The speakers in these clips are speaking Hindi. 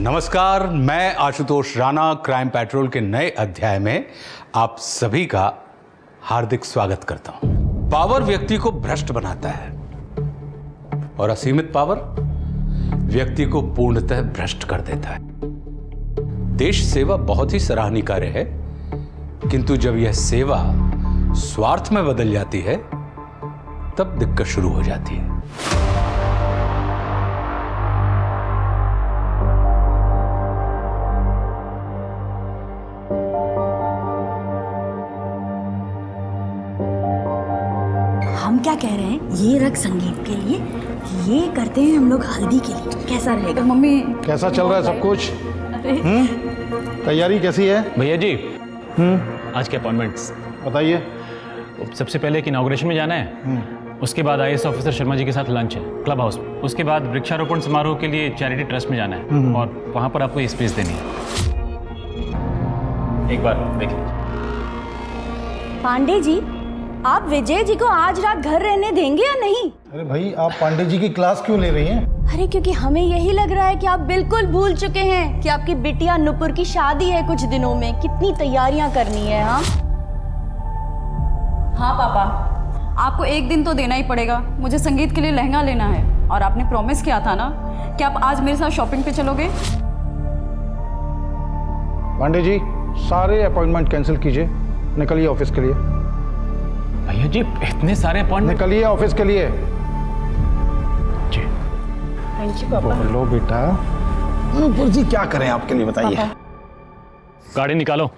नमस्कार, मैं आशुतोष राणा क्राइम पेट्रोल के नए अध्याय में आप सभी का हार्दिक स्वागत करता हूं। पावर व्यक्ति को भ्रष्ट बनाता है और असीमित पावर व्यक्ति को पूर्णतः भ्रष्ट कर देता है। देश सेवा बहुत ही सराहनीय कार्य है, किंतु जब यह सेवा स्वार्थ में बदल जाती है तब दिक्कत शुरू हो जाती है। हम क्या कह रहे हैं, ये रख संगीत के लिए, ये करते हैं हम लोग हल्दी के लिए। कैसा रहेगा मम्मी? कैसा चल रहा है सब कुछ? तैयारी कैसी है भैया जी? आज के अपॉइंटमेंट्स बताइए। सबसे पहले एक इनॉग्रेशन में जाना है, उसके बाद आईएएस ऑफिसर शर्मा जी के साथ लंच है क्लब हाउस में, उसके बाद वृक्षारोपण समारोह के लिए चैरिटी ट्रस्ट में जाना है और वहां पर आपको स्पीच देनी है। एक बार देख लीजिए। पांडे जी, आप विजय जी को आज रात घर रहने देंगे या नहीं? अरे भाई, आप पांडे जी की क्लास क्यों ले रही हैं? अरे क्योंकि हमें यही लग रहा है कि आप बिल्कुल भूल चुके हैं कि आपकी बिटिया नुपुर की शादी है कुछ दिनों में। कितनी तैयारियां करनी है। हाँ पापा, आपको एक दिन तो देना ही पड़ेगा। मुझे संगीत के लिए लहंगा लेना है और आपने प्रॉमिस किया था ना कि आप आज मेरे साथ शॉपिंग पे चलोगे। पांडे जी, सारे अपॉइंटमेंट कैंसिल कीजिए, निकलिए ऑफिस के लिए। भैया जी, इतने सारे अपॉइंटमेंट। निकलिए ऑफिस के लिए। जी थैंक यू पापा। बोलो बेटा। नुपुर जी क्या करें आपके लिए, बताइए। गाड़ी निकालो।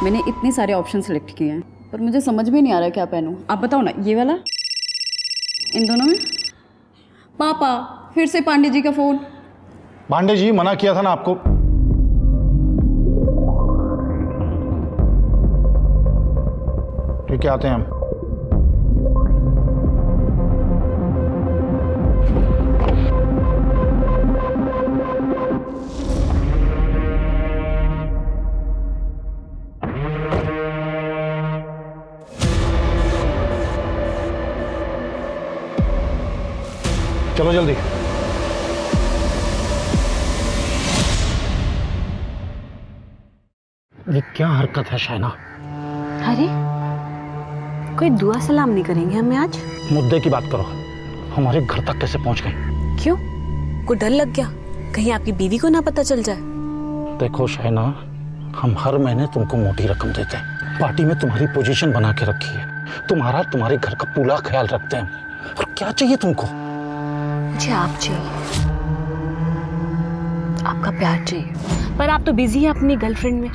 मैंने इतने सारे ऑप्शन सेलेक्ट किए हैं पर मुझे समझ में नहीं आ रहा क्या पहनूं। आप बताओ ना, ये वाला, इन दोनों में? पापा, फिर से पांडे जी का फोन। पांडे जी, मना किया था ना आपको। ठीक है, आते हैं हम। चलो जल्दी। ये क्या हरकत है शाइना? अरे कोई दुआ सलाम नहीं करेंगे हमें आज? मुद्दे की बात करो। हमारे घर तक कैसे पहुंच गई? क्यों, को डर लग गया कहीं आपकी बीवी को ना पता चल जाए? देखो शाइना, हम हर महीने तुमको मोटी रकम देते हैं, पार्टी में तुम्हारी पोजीशन बना के रखी है, तुम्हारे घर का पूरा ख्याल रखते हैं। और क्या चाहिए तुमको? मुझे आप चाहिए, आपका प्यार चाहिए। पर आप तो बिजी हैं अपनी गर्लफ्रेंड में।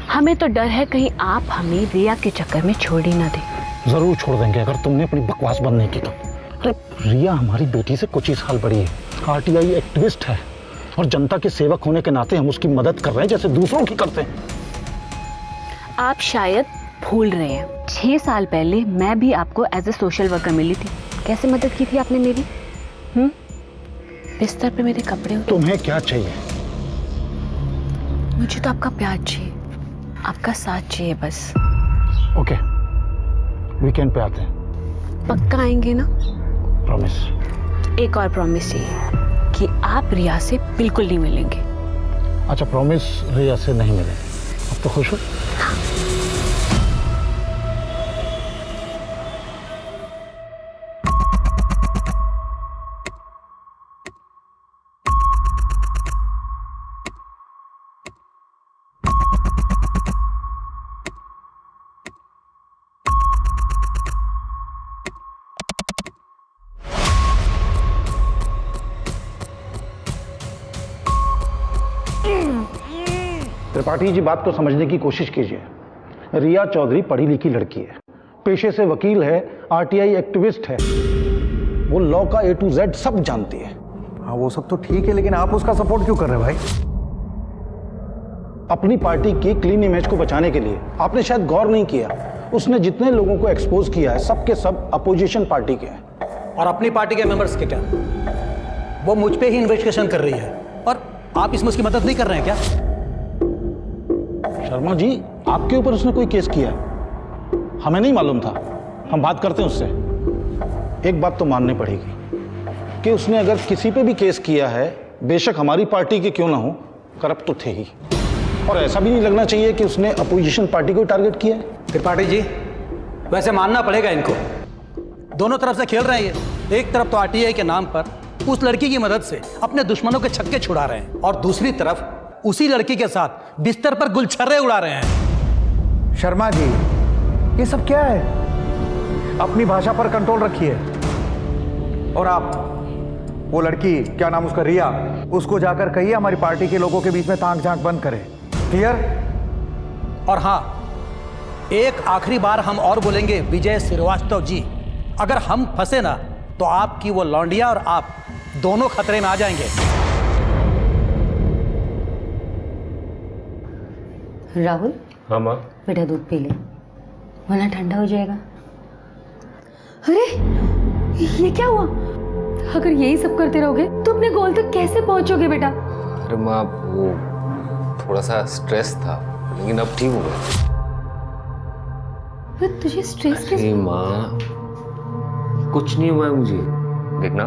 हमें तो डर है कहीं आप हमें रिया के चक्कर में छोड़ ही ना दें। जरूर छोड़ देंगे अगर तुमने अपनी बकवास बंद नहीं की तो। अरे रिया हमारी बेटी से कुछ ही साल बड़ी है, आरटीआई एक्टिविस्ट है और जनता के सेवक होने के नाते हम उसकी मदद कर रहे हैं जैसे दूसरों की करते हैं। आप शायद भूल रहे हैं, 6 साल पहले मैं भी आपको एज ए सोशल वर्कर मिली थी। कैसे मदद की थी आपने मेरी? बिस्तर पे मेरे कपड़े होते। तुम्हें क्या चाहिए? मुझे तो आपका प्यार चाहिए, आपका साथ चाहिए बस। ओके, वीकेंड पे आते हैं। पक्का आएंगे ना? प्रॉमिस। एक और प्रॉमिस चाहिए कि आप रिया से बिल्कुल नहीं मिलेंगे। अच्छा, प्रॉमिस रिया से नहीं मिले। अब तो खुश हो? त्रिपाठी जी, बात को समझने की कोशिश कीजिए। रिया चौधरी पढ़ी लिखी लड़की है, पेशे से वकील है, आरटीआई एक्टिविस्ट है, वो लॉ का A to Z सब जानती है। हाँ, वो सब तो ठीक है, लेकिन आप उसका सपोर्ट क्यों कर रहे हैं भाई? अपनी पार्टी की क्लीन इमेज को बचाने के लिए। आपने शायद गौर नहीं किया, उसने जितने लोगों को एक्सपोज किया है सबके सब अपोजिशन पार्टी के हैं। और अपनी पार्टी के मेंबर्स के क्या? वो मुझ पे ही इन्वेस्टिगेशन कर रही है और आप इसमें उसकी मदद नहीं कर रहे हैं क्या? शर्मा जी, आपके ऊपर उसने कोई केस किया है? हमें नहीं मालूम था, हम बात करते हैं उससे। एक बात तो माननी पड़ेगी कि उसने अगर किसी पे भी केस किया है, बेशक हमारी पार्टी के क्यों ना हो, करप्ट तो थे ही। और ऐसा भी नहीं लगना चाहिए कि उसने अपोजिशन पार्टी को टारगेट किया है। त्रिपाठी जी, वैसे मानना पड़ेगा इनको, दोनों तरफ से खेल रहे हैं ये। एक तरफ तो आरटीआई के नाम पर उस लड़की की मदद से अपने दुश्मनों के छक्के छुड़ा रहे हैं, और दूसरी तरफ उसी लड़की के साथ बिस्तर पर गुलछर्रे उड़ा रहे हैं। शर्मा जी, ये सब क्या है? अपनी भाषा पर कंट्रोल रखिए। और आप, वो लड़की, क्या नाम उसका, रिया, उसको जाकर कहिए हमारी पार्टी के लोगों के बीच में ताक झांक बंद करे। क्लियर? और हाँ, एक आखिरी बार हम और बोलेंगे विजय श्रीवास्तव जी, अगर हम फंसे ना तो आपकी वो लौंडिया और आप दोनों खतरे में आ जाएंगे। राहुल, हाँ माँ। बेटा दूध पी ले, वरना ठंडा हो जाएगा। अरे ये क्या हुआ? अगर यही सब करते रहोगे तो अपने गोल तक कैसे पहुंचोगे बेटा? अरे माँ, वो थोड़ा सा स्ट्रेस था, लेकिन अब ठीक हो गया। तुझे स्ट्रेस अरे माँ, कुछ नहीं हुआ है मुझे। देखना,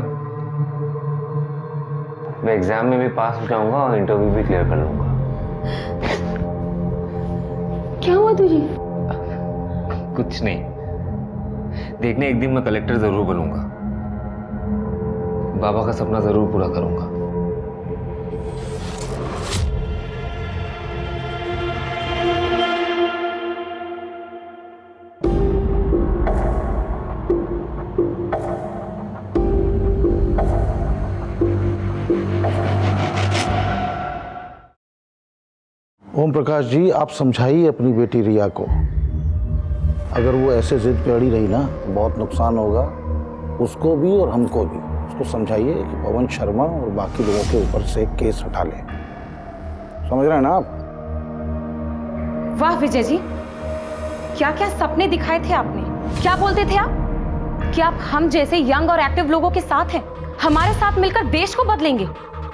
मैं एग्जाम में भी पास हो जाऊंगा और इंटरव्यू भी क्लियर कर लूंगा। क्या हुआ तुझे? कुछ नहीं, देखने एक दिन मैं कलेक्टर जरूर बनूंगा, बाबा का सपना जरूर पूरा करूंगा। ओम प्रकाश जी, आप समझाइए अपनी बेटी रिया को। अगर वो ऐसे जिद पे अड़ी रही ना तो बहुत नुकसान होगा उसको भी और हमको भी। उसको समझाइए कि पवन शर्मा और बाकी लोगों के ऊपर से केस हटा ले। समझ रहे हैं ना आप? वाह विजय जी, क्या क्या सपने दिखाए थे आपने। क्या बोलते थे आप कि आप हम जैसे यंग और एक्टिव लोगों के साथ हैं, हमारे साथ मिलकर देश को बदलेंगे।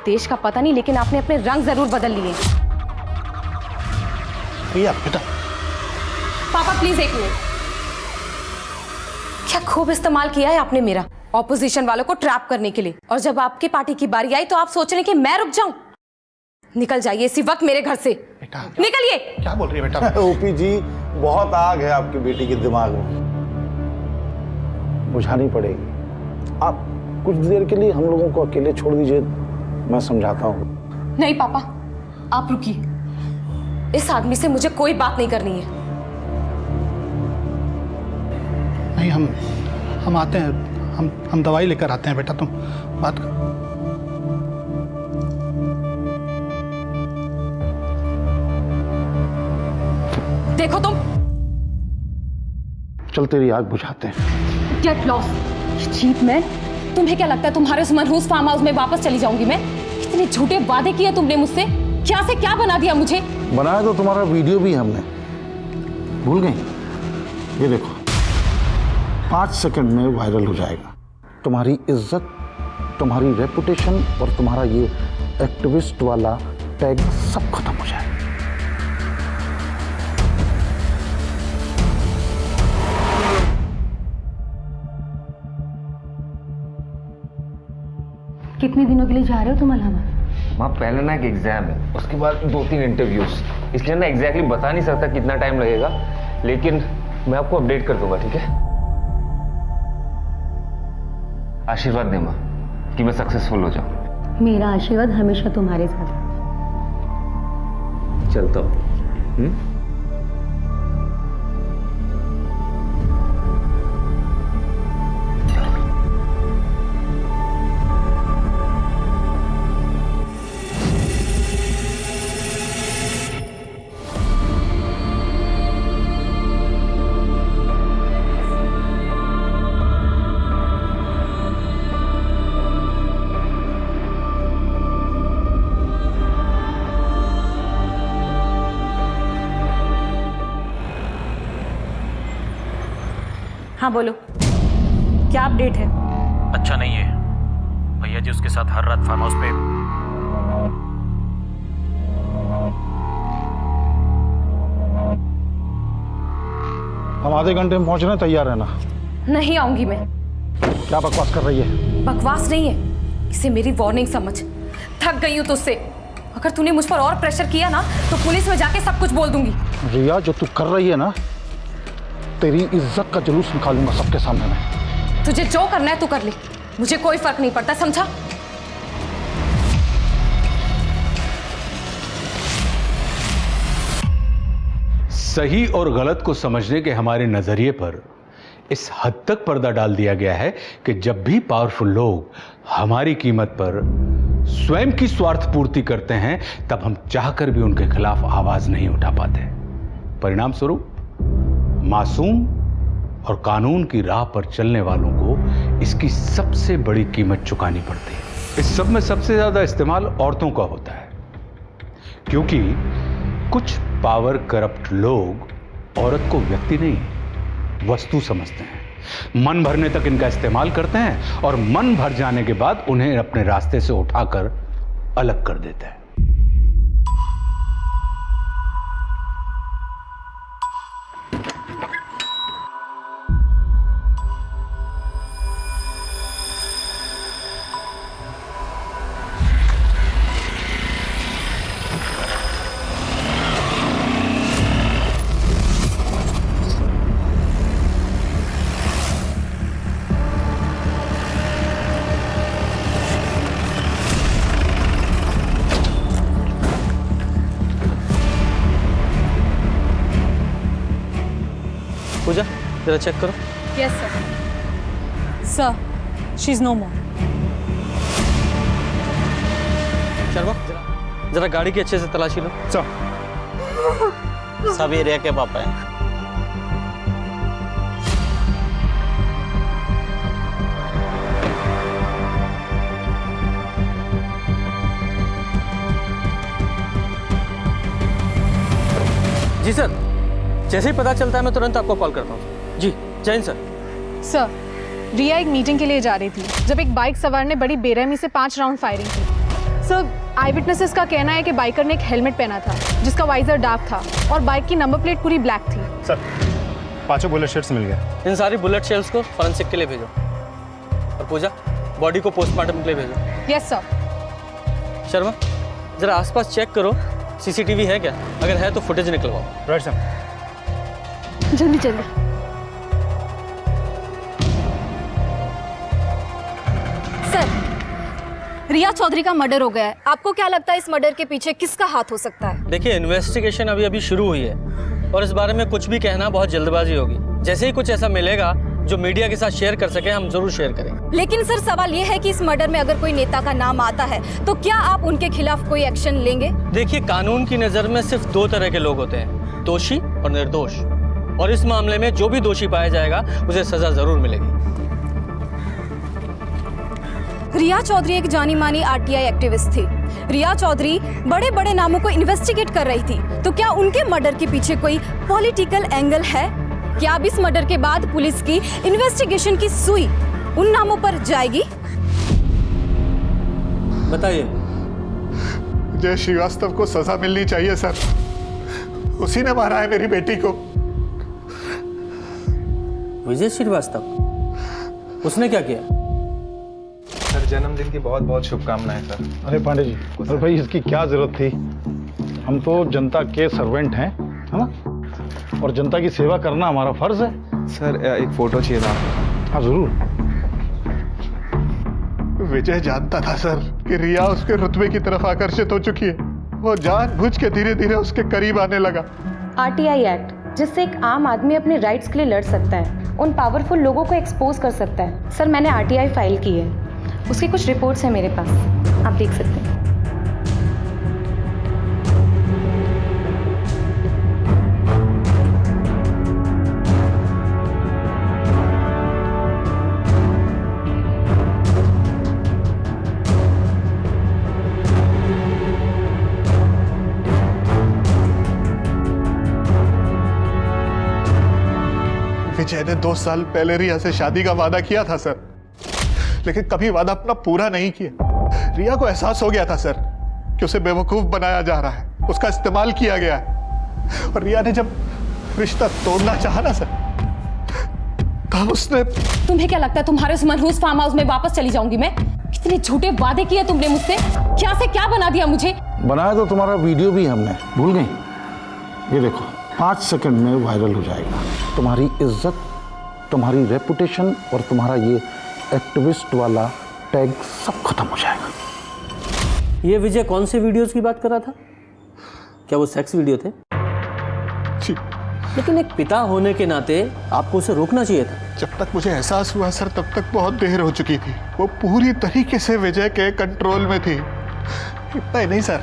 देश का पता नहीं, लेकिन आपने अपने रंग जरूर बदल लिए। रिया बेटा, पापा प्लीज एक मिनट। क्या खूब इस्तेमाल किया है आपने मेरा, ऑपोजिशन वालों को ट्रैप करने के लिए। और जब आपकी पार्टी की बारी आई तो आप सोच रहे हैं कि मैं रुक जाऊं। निकल जाइए इसी वक्त मेरे घर से, निकलिए। क्या बोल रही है बेटा? ओपी जी, बहुत आग है आपकी बेटी के दिमाग में, बुझानी पड़ेगी। आप कुछ देर के लिए हम लोगों को अकेले छोड़ दीजिए, मैं समझाता हूँ। नहीं पापा, आप रुकिए। इस आदमी से मुझे कोई बात नहीं करनी है। नहीं, हम आते हैं, हम दवाई लेकर आते हैं बेटा, तुम बात कर। देखो तुम, चल तेरी आग बुझाते हैं। Get lost cheap man. तुम्हें क्या लगता है तुम्हारे उस मनहूस फार्म हाउस में वापस चली जाऊंगी मैं? कितने झूठे वादे किए तुमने मुझसे, क्या से क्या बना दिया मुझे। बनाया तो तुम्हारा वीडियो भी हमने, भूल गई? ये देखो, 5 सेकंड में वायरल हो जाएगा। तुम्हारी इज्जत, तुम्हारी रेपुटेशन और तुम्हारा ये एक्टिविस्ट वाला टैग सब खत्म हो जाएगा। कितने दिनों के लिए जा रहे हो तुम इलाहाबाद? माँ, पहले ना एक एग्जाम है, उसके बाद 2-3 इंटरव्यूज, इसलिए ना एग्जैक्टली बता नहीं सकता कितना टाइम लगेगा, लेकिन मैं आपको अपडेट कर दूंगा, ठीक है? आशीर्वाद दे माँ कि मैं सक्सेसफुल हो जाऊं। मेरा आशीर्वाद हमेशा तुम्हारे साथ है। चलता हूँ। हाँ बोलो, क्या अपडेट है? अच्छा नहीं है भैया जी, उसके साथ हर रात फार्म हाउस पे आधे घंटे में पहुंचने तैयार रहना। नहीं आऊंगी मैं। क्या बकवास कर रही है? बकवास नहीं है, इसे मेरी वार्निंग समझ। थक गई हूँ तुझसे। अगर तूने मुझ पर और प्रेशर किया ना तो पुलिस में जाके सब कुछ बोल दूंगी। रिया, जो तू कर रही है ना, तेरी इज्जत का जुलूस निकालूंगा सबके सामने में। तुझे जो करना है तू कर ले, मुझे कोई फर्क नहीं पड़ता, समझा? सही और गलत को समझने के हमारे नजरिए पर इस हद तक पर्दा डाल दिया गया है कि जब भी पावरफुल लोग हमारी कीमत पर स्वयं की स्वार्थ पूर्ति करते हैं तब हम चाहकर भी उनके खिलाफ आवाज नहीं उठा पाते। परिणाम स्वरूप मासूम और कानून की राह पर चलने वालों को इसकी सबसे बड़ी कीमत चुकानी पड़ती है। इस सब में सबसे ज्यादा इस्तेमाल औरतों का होता है, क्योंकि कुछ पावर करप्ट लोग औरत को व्यक्ति नहीं वस्तु समझते हैं। मन भरने तक इनका इस्तेमाल करते हैं और मन भर जाने के बाद उन्हें अपने रास्ते से उठाकर अलग कर देते हैं। पूजा जरा चेक करो। Yes sir. Sir, she is no more. Sharma जरा गाड़ी की अच्छे से तलाशी लो। सब एरिया के पापा हैं। जी सर, जैसे ही पता चलता है मैं तुरंत आपको कॉल करता हूँ। जी जय हिंद सर। सर, रिया एक मीटिंग के लिए जा रही थी जब एक बाइक सवार ने बड़ी बेरहमी से 5 राउंड फायरिंग की। सर, आई विटनेसेस का कहना है कि बाइकर ने एक हेलमेट पहना था जिसका वाइजर डार्क था और बाइक की नंबर प्लेट पूरी ब्लैक थी। सर, 5 बुलेट शेल्स मिल गया। इन सारी बुलेट शेल्स को फॉरेंसिक के लिए भेजो और पूजा बॉडी को पोस्टमार्टम के लिए भेजो। Yes sir. शर्मा जरा आसपास चेक करो, सीसीटीवी है क्या? अगर है तो फुटेज निकलवाओ। Right sir. जल्दी जल्दी। सर, रिया चौधरी का मर्डर हो गया है। आपको क्या लगता है इस मर्डर के पीछे किसका हाथ हो सकता है? देखिए, इन्वेस्टिगेशन अभी शुरू हुई है और इस बारे में कुछ भी कहना बहुत जल्दबाजी होगी। जैसे ही कुछ ऐसा मिलेगा जो मीडिया के साथ शेयर कर सके हम जरूर शेयर करेंगे। लेकिन सर, सवाल ये है कि इस मर्डर में अगर कोई नेता का नाम आता है तो क्या आप उनके खिलाफ कोई एक्शन लेंगे? देखिए, कानून की नजर में सिर्फ 2 तरह के लोग होते हैं, दोषी और निर्दोष। और इस मामले में जो भी दोषी पाया जाएगा उसे सजा जरूर मिलेगी। रिया चौधरी एक जानी मानी आरटीआई एक्टिविस्ट थी। रिया चौधरी बड़े बड़े नामों को इन्वेस्टिगेट कर रही थी, तो क्या उनके मर्डर के पीछे कोई पॉलिटिकल एंगल है? क्या अब इस मर्डर के बाद पुलिस की इन्वेस्टिगेशन की सुई उन नामों पर जाएगी? बताइए। जय श्रीवास्तव को सजा मिलनी चाहिए सर। उसी ने मारा है मेरी बेटी को। विजय श्रीवास्तव? उसने क्या किया? सर, जन्मदिन की बहुत बहुत शुभकामनाएं सर। अरे पांडे जी, अरे भाई इसकी क्या जरूरत थी? हम तो जनता के सर्वेंट हैं, है ना? और जनता की सेवा करना हमारा फर्ज है। सर, एक फोटो चाहिए था। हाँ जरूर। विजय जानता था सर कि रिया उसके रुतबे की तरफ आकर्षित हो चुकी है। वो जानबूझ के धीरे धीरे उसके करीब आने लगा। आरटीआई एक्ट, जिससे एक आम आदमी अपने राइट्स के लिए लड़ सकता है, उन पावरफुल लोगों को एक्सपोज कर सकता है। सर, मैंने आरटीआई फाइल की है, उसकी कुछ रिपोर्ट्स हैं मेरे पास, आप देख सकते हैं। विजय ने 2 साल पहले रिया से शादी का वादा किया था सर, लेकिन कभी वादा अपना पूरा नहीं किया। रिया को एहसास हो गया था सर कि उसे बेवकूफ बनाया जा रहा है, उसका इस्तेमाल किया गया है। और रिया ने जब रिश्ता तोड़ना चाहा ना सर, था उसने। तुम्हें क्या लगता है तुम्हारे उस मनहूस फार्म हाउस में वापस चली जाऊंगी मैं? कितने झूठे वादे किए तुमने मुझसे, क्या से क्या बना दिया मुझे। बनाया तो तुम्हारा वीडियो भी हमने, भूल गई? ये देखो 5 सेकंड में वायरल हो जाएगा। तुम्हारी इज्जत, तुम्हारी रेपुटेशन और तुम्हारा ये एक्टिविस्ट वाला टैग सब खत्म हो जाएगा। ये विजय कौन से वीडियोस की बात कर रहा था? क्या वो सेक्स वीडियो थे? जी। लेकिन एक पिता होने के नाते आपको उसे रोकना चाहिए था। जब तक मुझे एहसास हुआ सर, तब तक बहुत देर हो चुकी थी। वो पूरी तरीके से विजय के कंट्रोल में थी। इतना ही नहीं सर,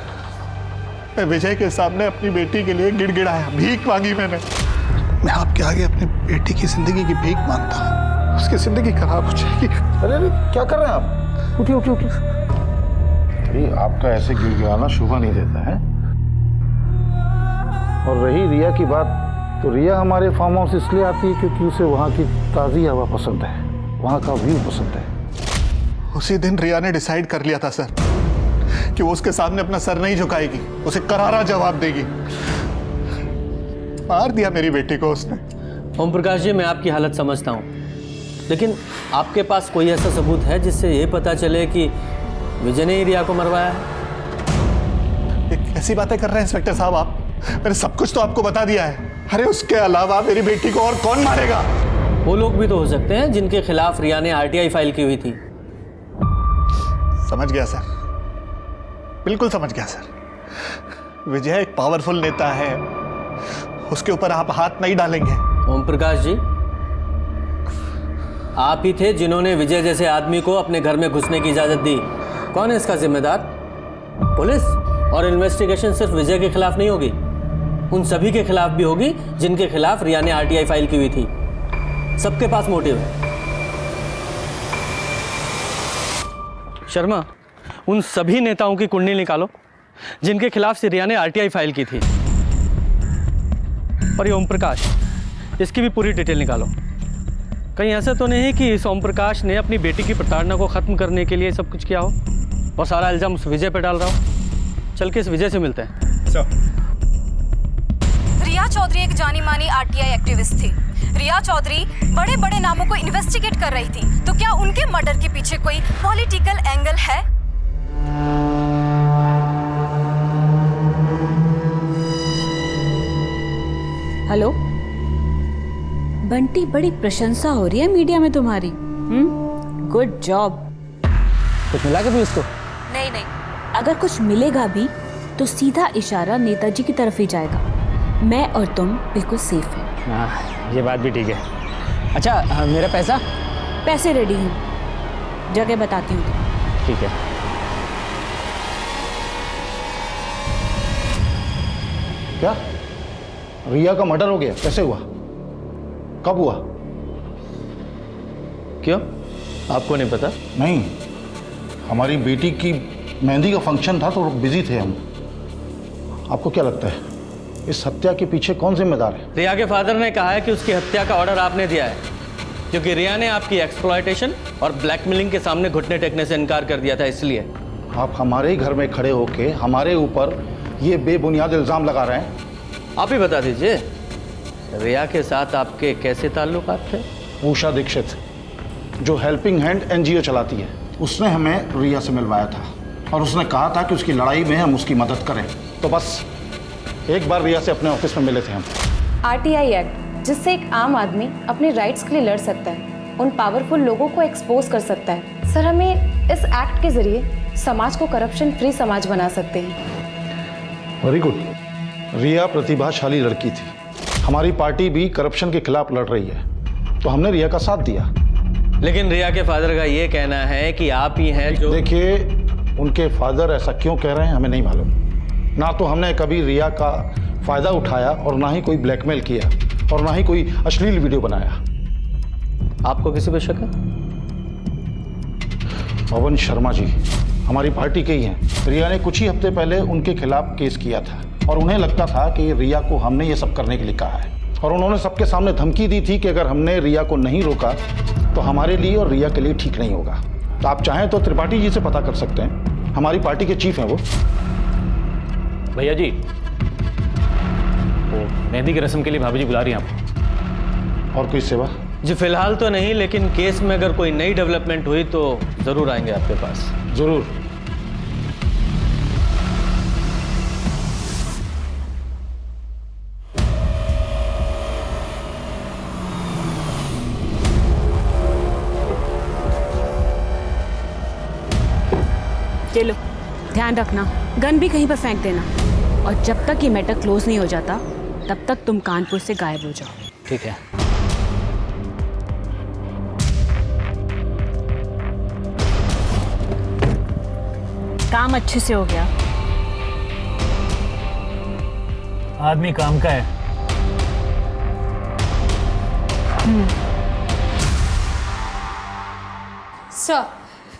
मैं विजय के सामने अपनी बेटी के लिए गिड़गिड़ाया, भीख मांगी मैंने। मैं आपके आगे अपनी बेटी की जिंदगी की भीख मांगता हूँ, उसकी जिंदगी खराब हो जाएगी। अरे अरे क्या कर रहे हैं आप? उठिए उठिए उठिए। अरे आपका ऐसे गिड़गिड़ाना शोभा नहीं देता है। और रही रिया की बात, तो रिया हमारे फार्म हाउस इसलिए आती है क्योंकि उसे वहाँ की ताज़ी हवा पसंद है, वहाँ का व्यू पसंद है। उसी दिन रिया ने डिसाइड कर लिया था सर कि वो उसके सामने अपना सर नहीं झुकाएगी, उसे करारा जवाब देगी। मार दिया मेरी बेटी को उसने। ओम प्रकाश जी, मैं आपकी हालत समझता हूँ, लेकिन आपके पास कोई ऐसा सबूत है जिससे ये पता चले कि विजय ने ही रिया को मरवाया है? ऐसी बातें कर रहे हैं इंस्पेक्टर साहब आप? मैंने सब कुछ तो आपको बता दिया है। अरे उसके अलावा मेरी बेटी को और कौन मारेगा? वो लोग भी तो हो सकते हैं जिनके खिलाफ रिया ने आरटीआई फाइल की हुई थी। समझ गया सर, बिल्कुल समझ गया सर। विजय एक पावरफुल नेता है, उसके ऊपर आप हाथ नहीं डालेंगे। ओम प्रकाश जी, आप ही थे जिन्होंने विजय जैसे आदमी को अपने घर में घुसने की इजाजत दी। कौन है इसका जिम्मेदार? पुलिस। और इन्वेस्टिगेशन सिर्फ विजय के खिलाफ नहीं होगी, उन सभी के खिलाफ भी होगी जिनके खिलाफ रिया ने आरटीआई फाइल की हुई थी। सबके पास मोटिव है। शर्मा, उन सभी नेताओं की कुंडली निकालो जिनके खिलाफ से रिया ने आरटीआई फाइल की थी। और ये ओम प्रकाश, इसकी भी पूरी डिटेल निकालो। कहीं ऐसा तो नहीं है कि इस ओम प्रकाश ने अपनी बेटी की प्रताड़ना को खत्म करने के लिए सब कुछ किया हो और सारा इल्जाम उस विजय पे डाल रहा हो? चल के इस विजय से मिलते हैं। रिया चौधरी एक जानी मानी आरटीआई एक्टिविस्ट थी। रिया चौधरी बड़े बड़े नामों को इन्वेस्टिगेट कर रही थी, तो क्या उनके मर्डर के पीछे कोई पॉलिटिकल एंगल है? हेलो बंटी, बड़ी प्रशंसा हो रही है मीडिया में तुम्हारी। Good job. कुछ मिला कभी उसको? नहीं नहीं, अगर कुछ मिलेगा भी तो सीधा इशारा नेताजी की तरफ ही जाएगा। मैं और तुम बिल्कुल सेफ हैं। हाँ, ये बात भी ठीक है। अच्छा, मेरा पैसा? पैसे रेडी हैं, जगह बताती हूँ। ठीक है। क्या रिया का मर्डर हो गया? कैसे हुआ? कब हुआ? क्यों, आपको नहीं पता? नहीं, हमारी बेटी की मेहंदी का फंक्शन था तो बिजी थे हम। आपको क्या लगता है इस हत्या के पीछे कौन जिम्मेदार है? रिया के फादर ने कहा है कि उसकी हत्या का ऑर्डर आपने दिया है, क्योंकि रिया ने आपकी एक्सप्लॉयटेशन और ब्लैकमेलिंग के सामने घुटने टेकने से इनकार कर दिया था, इसलिए। आप हमारे ही घर में खड़े होके हमारे ऊपर ये बेबुनियाद इल्जाम लगा रहे हैं। आप ही बता दीजिए, रिया के साथ आपके कैसे ताल्लुकात थे? उषा दीक्षित, जो हेल्पिंग हैंड एनजीओ चलाती है, उसने हमें रिया से मिलवाया था और उसने कहा था कि उसकी लड़ाई में हम उसकी मदद करें। तो बस एक बार रिया से अपने ऑफिस में मिले थे हम। आरटीआई एक्ट, जिससे एक आम आदमी अपने राइट्स के लिए लड़ सकता है, उन पावरफुल लोगों को एक्सपोज कर सकता है। सर, हमें इस एक्ट के जरिए समाज को करप्शन फ्री समाज बना सकते हैं। Very good. रिया प्रतिभाशाली लड़की थी, हमारी पार्टी भी करप्शन के खिलाफ लड़ रही है, तो हमने रिया का साथ दिया। लेकिन रिया के फादर का ये कहना है कि आप ही हैं जो... देखिए, उनके फादर ऐसा क्यों कह रहे हैं हमें नहीं मालूम। ना तो हमने कभी रिया का फायदा उठाया और ना ही कोई ब्लैकमेल किया और ना ही कोई अश्लील वीडियो बनाया। आपको किसी पे शक है? पवन शर्मा जी हमारी पार्टी के ही हैं। रिया ने कुछ ही हफ्ते पहले उनके खिलाफ केस किया था और उन्हें लगता था कि रिया को हमने ये सब करने के लिए कहा है, और उन्होंने सबके सामने धमकी दी थी कि अगर हमने रिया को नहीं रोका तो हमारे लिए और रिया के लिए ठीक नहीं होगा। तो आप चाहें तो त्रिपाठी जी से पता कर सकते हैं, हमारी पार्टी के चीफ हैं वो। भैया जी, वो मेहंदी की रस्म के लिए भाभी जी बुला रही हैं आपको। और कोई सेवा? जी फिलहाल तो नहीं, लेकिन केस में अगर कोई नई डेवलपमेंट हुई तो ज़रूर आएंगे आपके पास। जरूर। चलो ध्यान रखना, गन भी कहीं पर फेंक देना, और जब तक ये मैटर क्लोज नहीं हो जाता तब तक तुम कानपुर से गायब हो जाओ। ठीक है। काम अच्छे से हो गया। आदमी काम का है। सर,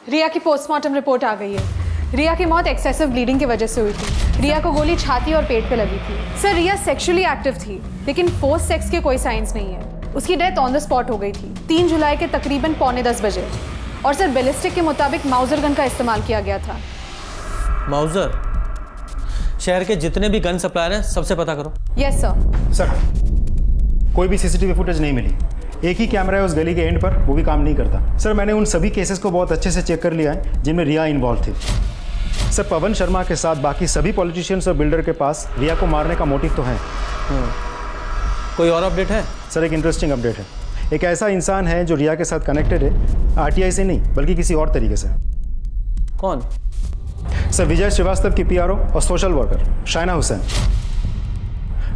रिया की पोस्टमार्टम रिपोर्ट आ गई है। रिया की मौत एक्सेसिव ब्लीडिंग की वजह से हुई थी। रिया को गोली छाती और पेट पे लगी थी। सर, रिया सेक्सुअली एक्टिव थी, लेकिन फोर्स सेक्स के कोई साइंस नहीं है। उसकी डेथ ऑन द स्पॉट हो गई थी 3 जुलाई के तकरीबन 9:45 बजे। और सर, बैलिस्टिक के मुताबिक माउजर गन का इस्तेमाल किया गया था। माउजर? शहर के जितने भी गन सप्लायर हैं सबसे पता करो। Yes sir. सर, कोई भी सीसीटीवी फुटेज नहीं मिली। एक ही कैमरा है उस गली के एंड पर, वो भी काम नहीं करता। सर, मैंने उन सभी केसेस को बहुत अच्छे से चेक कर लिया है जिनमें रिया इन्वॉल्व थी। सर, पवन शर्मा के साथ बाकी सभी पॉलिटिशियंस और बिल्डर के पास रिया को मारने का मोटिव तो है। कोई और अपडेट है? सर, एक इंटरेस्टिंग अपडेट है। एक ऐसा इंसान है जो रिया के साथ कनेक्टेड है, आरटीआई से नहीं बल्कि किसी और तरीके से। कौन? सर, विजय श्रीवास्तव की पीआरओ और सोशल वर्कर शाइना हुसैन।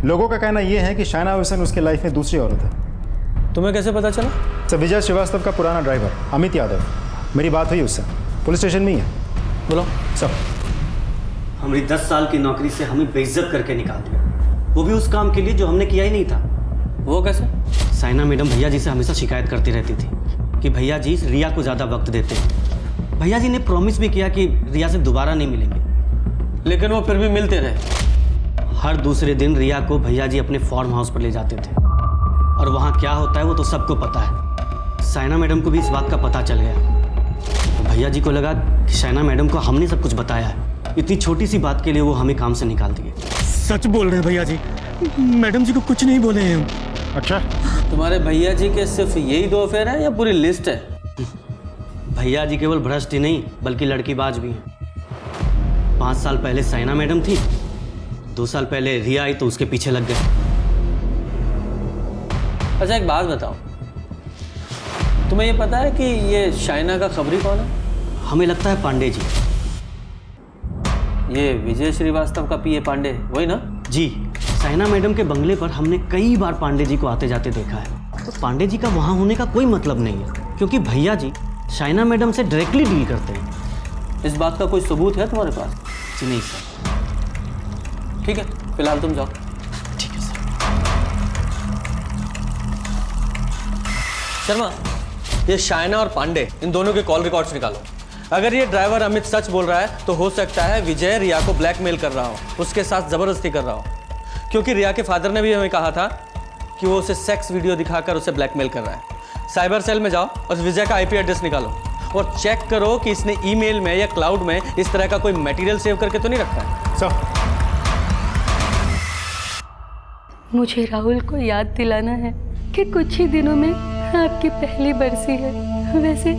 लोगों का कहना यह है कि शाइना हुसैन उसके लाइफ में दूसरी औरत है। तुम्हें कैसे पता चला? सर, विजय श्रीवास्तव का पुराना ड्राइवर अमित यादव, मेरी बात हुई उससे, पुलिस स्टेशन में ही है। बोलो। सर, हमारी 10 साल की नौकरी से हमें बेइज्जत करके निकाल दिया, वो भी उस काम के लिए जो हमने किया ही नहीं था। वो कैसे? साइना मैडम भैया जी से हमेशा शिकायत करती रहती थी कि भैया जी रिया को ज़्यादा वक्त देते हैं। भैया जी ने प्रॉमिस भी किया कि रिया से दोबारा नहीं मिलेंगे, लेकिन वो फिर भी मिलते रहे। हर दूसरे दिन रिया को भैया जी अपने फार्म हाउस पर ले जाते थे, और वहाँ क्या होता है वो तो सबको पता है। साइना मैडम को भी इस बात का पता चल गया। तो भैया जी को लगा कि साइना मैडम को हमने सब कुछ बताया है। इतनी छोटी सी बात के लिए वो हमें काम से निकाल दिए। सच बोल रहे हैं भैया जी, मैडम जी को कुछ नहीं बोले हैं हम। अच्छा, तुम्हारे भैया जी के सिर्फ यही 2 अफेयर हैं या पूरी लिस्ट है? भैया जी केवल भ्रष्ट ही नहीं बल्कि लड़कीबाज भी हैं। 5 साल पहले साइना मैडम थी, 2 साल पहले रिया आई तो उसके पीछे लग गए। अच्छा, एक बात बताओ, तुम्हें ये पता है कि ये शाइना का खबरी कौन है? हमें लगता है पांडे जी। ये विजय श्रीवास्तव का पीए पांडे, वही ना? जी, साइना मैडम के बंगले पर हमने कई बार पांडे जी को आते जाते देखा है। तो पांडे जी का वहाँ होने का कोई मतलब नहीं है, क्योंकि भैया जी साइना मैडम से डायरेक्टली डील करते हैं। इस बात का कोई सबूत है तुम्हारे पास? जी नहीं सर। ठीक है, फिलहाल तुम जाओ। ठीक है सर। शर्मा, ये शाइना और पांडे, इन दोनों के कॉल रिकॉर्ड्स निकालो। अगर ये ड्राइवर अमित सच बोल रहा है तो हो सकता है विजय रिया को ब्लैकमेल कर रहा हो, उसके साथ जबरदस्ती कर रहा हो, क्योंकि रिया के फादर ने भी हमें कहा था कि वो उसे सेक्स वीडियो दिखाकर उसे ब्लैकमेल कर रहा है। साइबर सेल में जाओ और विजय का आईपी एड्रेस निकालो और चेक करो कि इसने ईमेल में या क्लाउड में इस तरह का कोई मटेरियल सेव करके तो नहीं रखा है। सर, मुझे राहुल को याद दिलाना है कि कुछ ही दिनों में आपकी पहली बरसी है। वैसे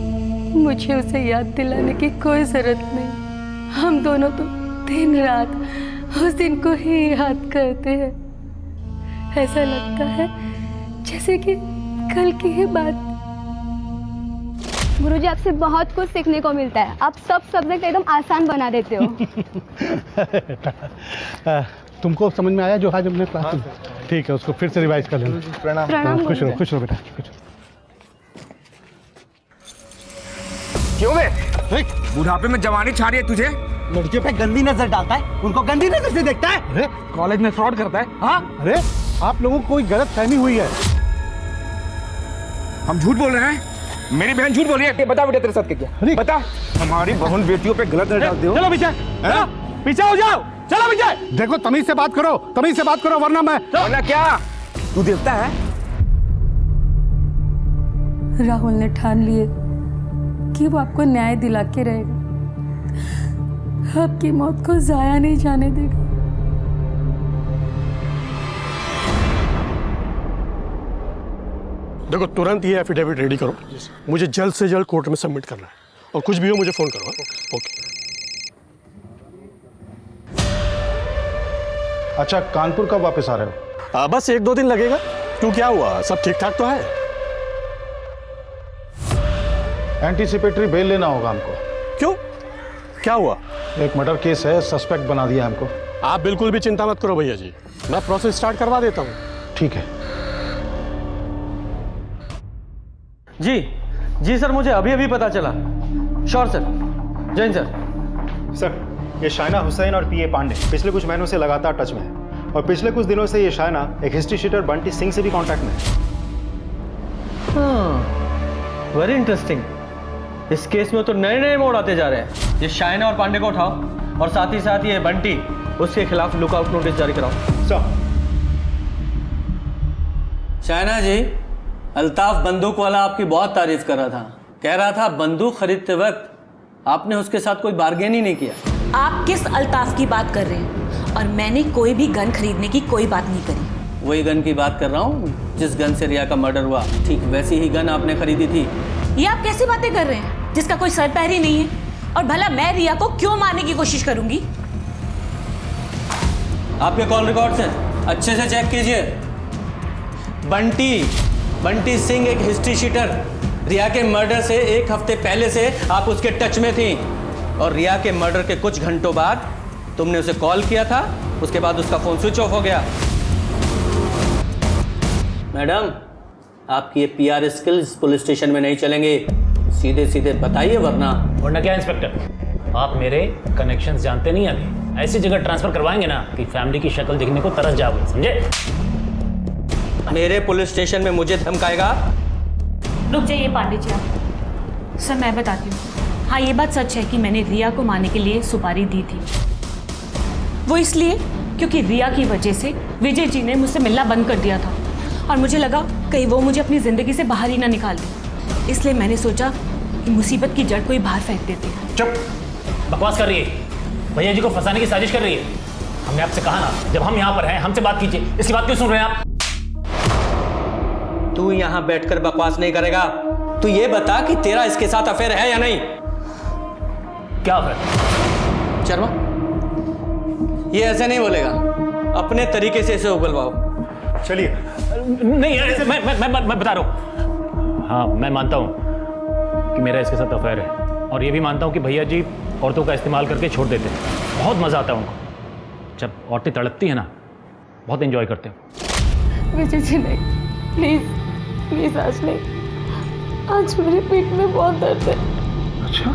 मुझे उसे याद दिलाने की कोई ज़रूरत नहीं। हम दोनों तो दिन रात उस दिन को ही याद करते हैं। ऐसा लगता है जैसे कि कल की ही बात। गुरुजी, आपसे बहुत कुछ सीखने को मिलता है। आप सब सब्जेक्ट एकदम आसान बना देते हो। तुमको समझ में आया जो आज हमने क्लास में? ठीक है, उसको फिर से रिवाइज कर लेना। प्रणाम। खुश रहो बेटा, खुश रहो। क्यों बे? बुढ़ापे में जवानी छा रही है तुझे? लड़कियों पे गंदी नजर डालता है, उनको गंदी नजर से देखता है। अरे कॉलेज में फ्रॉड करता है। हाँ, अरे आप लोगों को कोई गलत फहमी हुई है। हम झूठ बोल रहे हैं? मेरी बहन झूठ बोल रही है। बता बेटा तेरे साथ क्या किया? बता। हमारी बहन बेटियों पे गलत नजर डालते हो। चलो पीछे, पीछे हो जाओ। चलो पीछे। देखो, तमीज से बात करो, तमीज से बात करो, वरना मैं। वरना क्या? तू देवता है? राहुल ने ठान लिए कि वो आपको न्याय दिला के रहेगा, आपकी मौत को जाया नहीं जाने देगा। देखो तुरंत ये एफिडेविट रेडी करो, मुझे जल्द से जल्द कोर्ट में सबमिट करना है, और कुछ भी हो मुझे फ़ोन करो। ओके। अच्छा, कानपुर कब वापस आ रहे हो? बस 1-2 दिन लगेगा। क्यों, क्या हुआ? सब ठीक ठाक तो है? एंटीसिपेटरी बेल लेना होगा हमको। क्यों, क्या हुआ? एक मर्डर केस है, सस्पेक्ट बना दिया हमको। आप बिल्कुल भी चिंता मत करो भैया जी, मैं प्रोसेस स्टार्ट करवा देता हूँ। ठीक है जी सर, मुझे अभी अभी पता चला। Sure sir. Jain sir. Sir, ये शाइना हुसैन और पीए पांडे पिछले कुछ महीनों से लगातार टच में है, और पिछले कुछ दिनों से ये शाइना एक हिस्ट्री शीटर बंटी सिंह से भी कांटेक्ट में है। हाँ, वेरी इंटरेस्टिंग। इस केस में तो नए नए मोड़ आते जा रहे हैं। ये शाइना और पांडे को उठाओ, और साथ ही साथ ये बंटी, उसके खिलाफ लुकआउट नोटिस जारी कराओ। सर। शाइना जी, अल्ताफ बंदूक वाला आपकी बहुत तारीफ कर रहा था, कह रहा था बंदूक खरीदते वक्त आपने उसके साथ कोई बार्गेन ही नहीं किया। आप किस अल्ताफ की बात कर रहे हैं? और मैंने कोई भी गन खरीदने की कोई बात नहीं करी। वही गन की बात कर रहा हूँ जिस गन से रिया का मर्डर हुआ, ठीक वैसी ही गन आपने खरीदी थी। ये आप कैसी बातें कर रहे हैं जिसका कोई सर पैर ही नहीं है? और भला मैं रिया को क्यों मारने की कोशिश करूंगी? आपके कॉल रिकॉर्ड्स हैं, अच्छे से चेक कीजिए। बंटी सिंह एक हिस्ट्री शीटर। रिया के मर्डर से 1 हफ्ते पहले से आप उसके टच में थी, और रिया के मर्डर के कुछ घंटों बाद तुमने उसे कॉल किया था, उसके बाद उसका फोन स्विच ऑफ हो गया। मैडम, आपकी ये पीआर स्किल्स पुलिस स्टेशन में नहीं चलेंगे, सीधे सीधे बताइए वरना क्या इंस्पेक्टर, आप मेरे कनेक्शंस जानते नहीं अभी। ऐसी जगह ट्रांसफर करवाएंगे ना कि फैमिली की शक्ल दिखने को तरस जाओगे, समझे? मेरे पुलिस स्टेशन में मुझे धमकाएगा? रुक जाइए पांडे जी आप। सर मैं बताती हूँ, हाँ ये बात सच है कि मैंने रिया को मारने के लिए सुपारी दी थी। वो इसलिए क्योंकि रिया की वजह से विजय जी ने मुझसे मिलना बंद कर दिया था, और मुझे लगा कहीं वो मुझे अपनी ज़िंदगी से बाहर ही ना निकाल दे। इसलिए मैंने सोचा कि मुसीबत की जड़ कोई बाहर फेंक देते हैं। चुप, बकवास कर रही है, भैया जी को फंसाने की साजिश कर रही है। हमने आपसे कहा ना, जब हम यहाँ पर हैं हमसे बात कीजिए, इसकी बात क्यों सुन रहे हैं आप? तू यहाँ बैठकर बकवास नहीं करेगा, तू ये बता कि तेरा इसके साथ अफेयर है या नहीं? क्या अफेयर? शर्मा, ये ऐसे नहीं बोलेगा, अपने तरीके से इसे उगलवाओ। चलिए। नहीं, मैं बता रहा हूँ। हाँ, मैं मानता हूँ कि मेरा इसके साथ अफेयर है, और ये भी मानता हूँ कि भैया जी औरतों का इस्तेमाल करके छोड़ देते हैं। बहुत मज़ा आता है उनको, जब औरतें तड़पती हैं ना, बहुत एंजॉय करते हैं। विजय जी नहीं, प्लीज आज नहीं। आज मेरे पेट में बहुत दर्द है। अच्छा,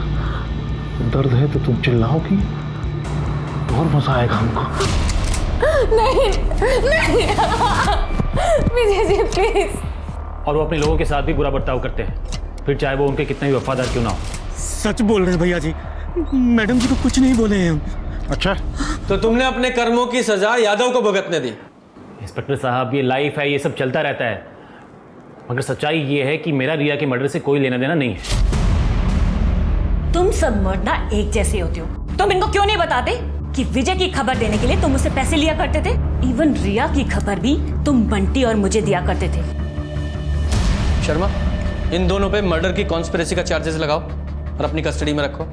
दर्द है तो तुम चिल्लाओगी, और मजा आएगा हमको। नहीं विजय जी प्लीज। और वो अपने लोगों के साथ भी बुरा बर्ताव करते हैं, फिर चाहे वो उनके कितने भी वफादार क्यों ना हो। सच बोल रहे हैं भैया जी, मैडम जी को कुछ नहीं बोले हैं हम। अच्छा, तो तुमने अपने कर्मों की सजा यादव को भुगतने दी। इंस्पेक्टर साहब, ये लाइफ है, ये सब चलता रहता है, मगर सच्चाई ये है कि मेरा रिया के मर्डर से कोई लेना देना नहीं है। तुम सब मर्द ना एक जैसे होते हो। तुम इनको क्यों नहीं बताते कि विजय की खबर देने के लिए तुम मुझसे पैसे लिया करते थे? इवन रिया की खबर भी तुम बंटी और मुझे दिया करते थे। शर्मा, इन दोनों पे मर्डर की कॉन्स्पिरेसी का चार्जेस लगाओ और अपनी कस्टडी में रखो,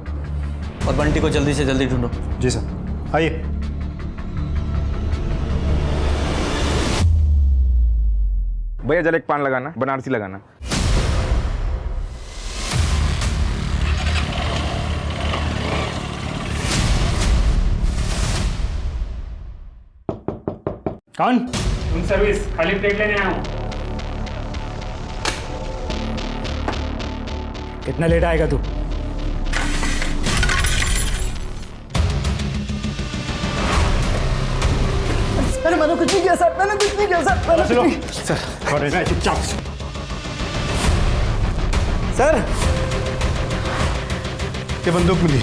और बंटी को जल्दी से जल्दी ढूंढो। जी सर, आइए। भैया जरा एक पान लगाना, बनारसी लगाना। कौन? रूम सर्विस, खाली प्लेट लेने आया हूँ। कितना लेट आएगा तू? अरे मैंने कुछ नहीं किया सर, मैंने कुछ नहीं किया सर। चलो सर, खड़े रहे चुपचाप। सर, ये बंदूक मिली।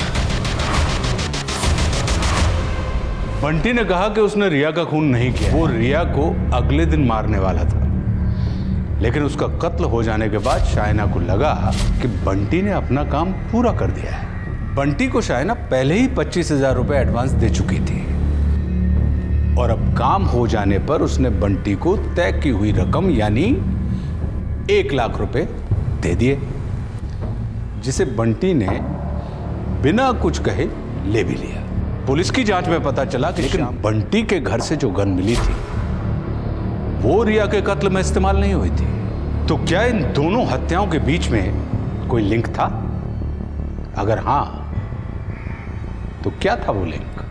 बंटी ने कहा कि उसने रिया का खून नहीं किया, वो रिया को अगले दिन मारने वाला था। लेकिन उसका कत्ल हो जाने के बाद शाइना को लगा कि बंटी ने अपना काम पूरा कर दिया है। बंटी को शाइना पहले ही 25,000 रुपए एडवांस दे चुकी थी, और अब काम हो जाने पर उसने बंटी को तय की हुई रकम यानी 1 लाख रुपए दे दिए, जिसे बंटी ने बिना कुछ कहे ले भी लिया। पुलिस की जांच में पता चला कि लेकिन बंटी के घर से जो गन मिली थी वो रिया के कत्ल में इस्तेमाल नहीं हुई थी। तो क्या इन दोनों हत्याओं के बीच में कोई लिंक था? अगर हां तो क्या था वो लिंक?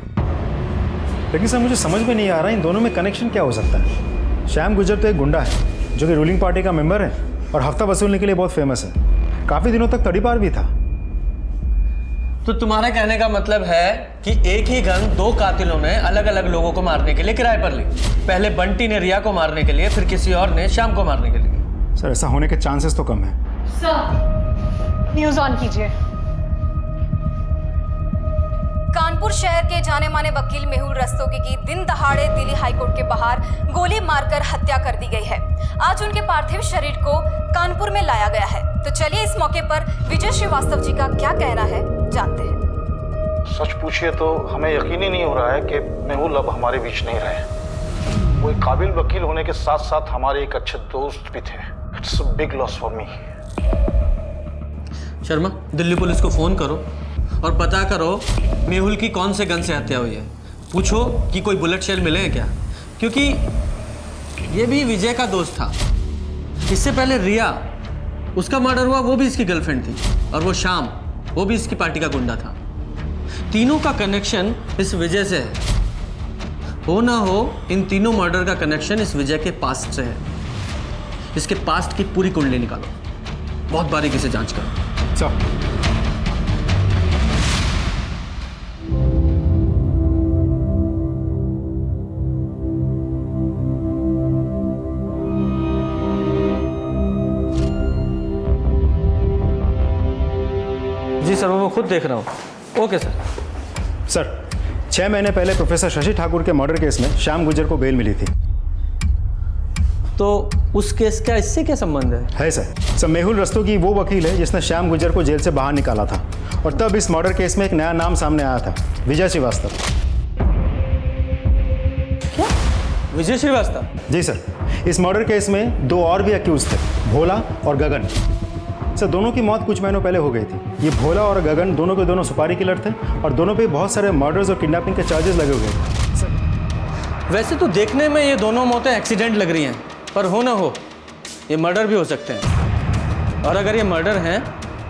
लेकिन सर मुझे समझ में नहीं आ रहा इन दोनों में कनेक्शन क्या हो सकता है। श्याम गुर्जर तो एक गुंडा है जो कि रूलिंग पार्टी का मेंबर है और हफ्ता वसूलने के लिए बहुत फेमस है। काफी दिनों तक तड़ीपार भी था। तो तुम्हारे कहने का मतलब है कि एक ही गन 2 कातिलों ने अलग अलग लोगों को मारने के लिए किराए पर ली। पहले बंटी ने रिया को मारने के लिए, फिर किसी और ने श्याम को मारने के लिए। सर ऐसा होने के चांसेस तो कम है। सर न्यूज ऑन कीजिए। कानपुर शहर के जाने माने वकील मेहुल रस्तोगी की दिन दहाड़े दिल्ली हाईकोर्ट के बाहर गोली मारकर हत्या कर दी गई है। आज उनके पार्थिव शरीर को कानपुर में लाया गया है। तो चलिए इस मौके पर विजय श्रीवास्तव जी का क्या कहना है जानते हैं। सच पूछिए तो हमें यकीन ही नहीं हो रहा है कि मेहुल अब हमारे बीच नहीं रहे। वो एक काबिल वकील होने के साथ साथ हमारे एक अच्छे दोस्त भी थे। It's a big loss for me. Sharma, Delhi police को फोन करो और पता करो मेहुल की कौन से गन से हत्या हुई है। पूछो कि कोई बुलेट शेल मिले हैं क्या, क्योंकि ये भी विजय का दोस्त था। इससे पहले रिया, उसका मर्डर हुआ, वो भी इसकी गर्लफ्रेंड थी, और वो श्याम, वो भी इसकी पार्टी का गुंडा था। तीनों का कनेक्शन इस विजय से है। हो ना हो इन तीनों मर्डर का कनेक्शन इस विजय के पास्ट से है। इसके पास्ट की पूरी कुंडली निकालो, बहुत बारीकी से जांच करो। चलो। जी सर, वो मैं खुद देख रहा हूँ। Okay sir. सर 6 महीने पहले प्रोफेसर शशि ठाकुर के मर्डर केस में श्याम गुर्जर को बेल मिली थी। तो उस केस का इससे क्या संबंध है? सर मेहुल रस्तोगी वो वकील है जिसने श्याम गुर्जर को जेल से बाहर निकाला था, और तब इस मर्डर केस में एक नया नाम सामने आया था, विजय श्रीवास्तव। क्या? विजय श्रीवास्तव? जी सर, इस मर्डर केस में 2 और भी अक्यूज थे, भोला और गगन। सर दोनों की मौत कुछ महीनों पहले हो गई थी। ये भोला और गगन दोनों के दोनों सुपारी किलर थे और दोनों पे बहुत सारे मर्डर्स और किडनैपिंग के चार्जेस लगे हुए थे। वैसे तो देखने में ये दोनों मौतें एक्सीडेंट लग रही हैं, पर हो ना हो ये मर्डर भी हो सकते हैं। और अगर ये मर्डर हैं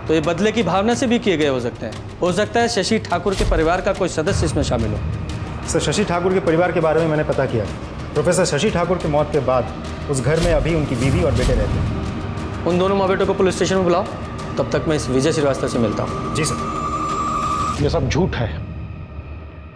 तो ये बदले की भावना से भी किए गए हो सकते हैं। हो सकता है शशि ठाकुर के परिवार का कोई सदस्य इसमें शामिल हो। सर शशि ठाकुर के परिवार के बारे में मैंने पता किया। प्रोफेसर शशि ठाकुर की मौत के बाद उस घर में अभी उनकी बीवी और बेटे रहते हैं। उन दोनों माँ बेटों को पुलिस स्टेशन में बुलाओ, तब तक मैं इस विजय श्रीवास्तव से मिलता हूँ। जी सर। ये सब झूठ है।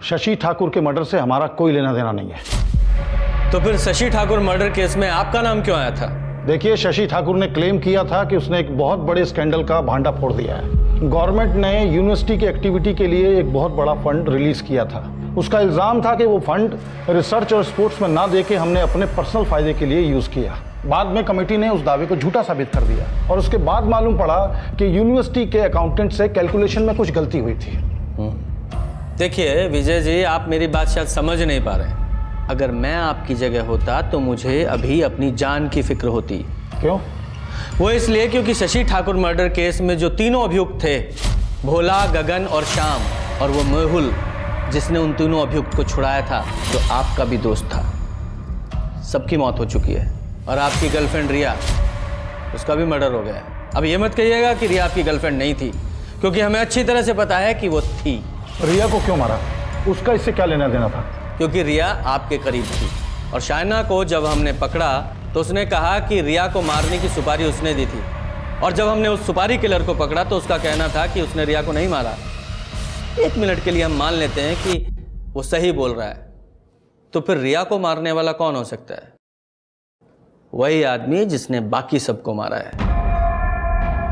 शशि ठाकुर के मर्डर से हमारा कोई लेना देना नहीं है। तो फिर शशि ठाकुर मर्डर केस में आपका नाम क्यों आया था? देखिए, शशि ठाकुर ने क्लेम किया था कि उसने एक बहुत बड़े स्कैंडल का भांडा फोड़ दिया है। गवर्नमेंट ने यूनिवर्सिटी की एक्टिविटी के लिए एक बहुत बड़ा फंड रिलीज किया था। उसका इल्जाम था कि वो फंड रिसर्च और स्पोर्ट्स में ना देके हमने अपने पर्सनल फायदे के लिए यूज किया। बाद में कमेटी ने उस दावे को झूठा साबित कर दिया और उसके बाद मालूम पड़ा कि यूनिवर्सिटी के अकाउंटेंट से कैलकुलेशन में कुछ गलती हुई थी। देखिए विजय जी, आप मेरी बात शायद समझ नहीं पा रहे हैं। अगर मैं आपकी जगह होता तो मुझे अभी अपनी जान की फिक्र होती। क्यों? वो इसलिए क्योंकि शशि ठाकुर मर्डर केस में जो तीनों अभियुक्त थे, भोला, गगन और श्याम, और वो मेहुल जिसने उन तीनों अभियुक्त को छुड़ाया था, जो आपका भी दोस्त था, सबकी मौत हो चुकी है। और आपकी गर्लफ्रेंड रिया, उसका भी मर्डर हो गया है। अब ये मत कहिएगा कि रिया आपकी गर्लफ्रेंड नहीं थी, क्योंकि हमें अच्छी तरह से पता है कि वो थी। रिया को क्यों मारा? उसका इससे क्या लेना देना था? क्योंकि रिया आपके करीब थी, और शाइना को जब हमने पकड़ा तो उसने कहा कि रिया को मारने की सुपारी उसने दी थी, और जब हमने उस सुपारी किलर को पकड़ा तो उसका कहना था कि उसने रिया को नहीं मारा। 1 मिनट के लिए हम मान लेते हैं कि वो सही बोल रहा है, तो फिर रिया को मारने वाला कौन हो सकता है? वही आदमी जिसने बाकी सबको मारा है।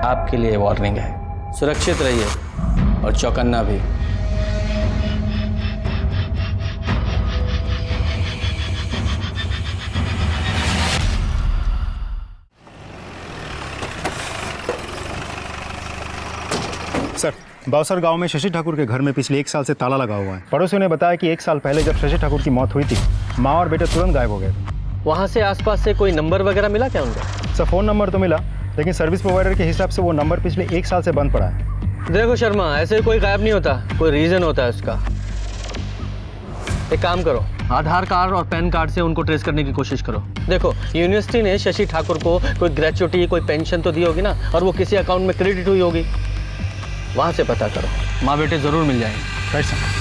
आपके लिए वार्निंग है, सुरक्षित रहिए और चौकन्ना भी। सर बावसर गांव में शशि ठाकुर के घर में पिछले 1 साल से ताला लगा हुआ है। पड़ोसियों ने बताया कि 1 साल पहले जब शशि ठाकुर की मौत हुई थी, माँ और बेटे तुरंत गायब हो गए। वहाँ से आसपास से कोई नंबर वगैरह मिला क्या उनका? सर फ़ोन नंबर तो मिला, लेकिन सर्विस प्रोवाइडर के हिसाब से वो नंबर पिछले 1 साल से बंद पड़ा है। देखो शर्मा, ऐसे कोई गायब नहीं होता, कोई रीज़न होता है उसका। एक काम करो, आधार कार्ड और पैन कार्ड से उनको ट्रेस करने की कोशिश करो। देखो, यूनिवर्सिटी ने शशि ठाकुर को कोई ग्रेचुटी, कोई पेंशन तो दी होगी ना, और वो किसी अकाउंट में क्रेडिट हुई होगी, वहाँ से पता करो। माँ बेटे ज़रूर मिल जाएंगे। Right sir.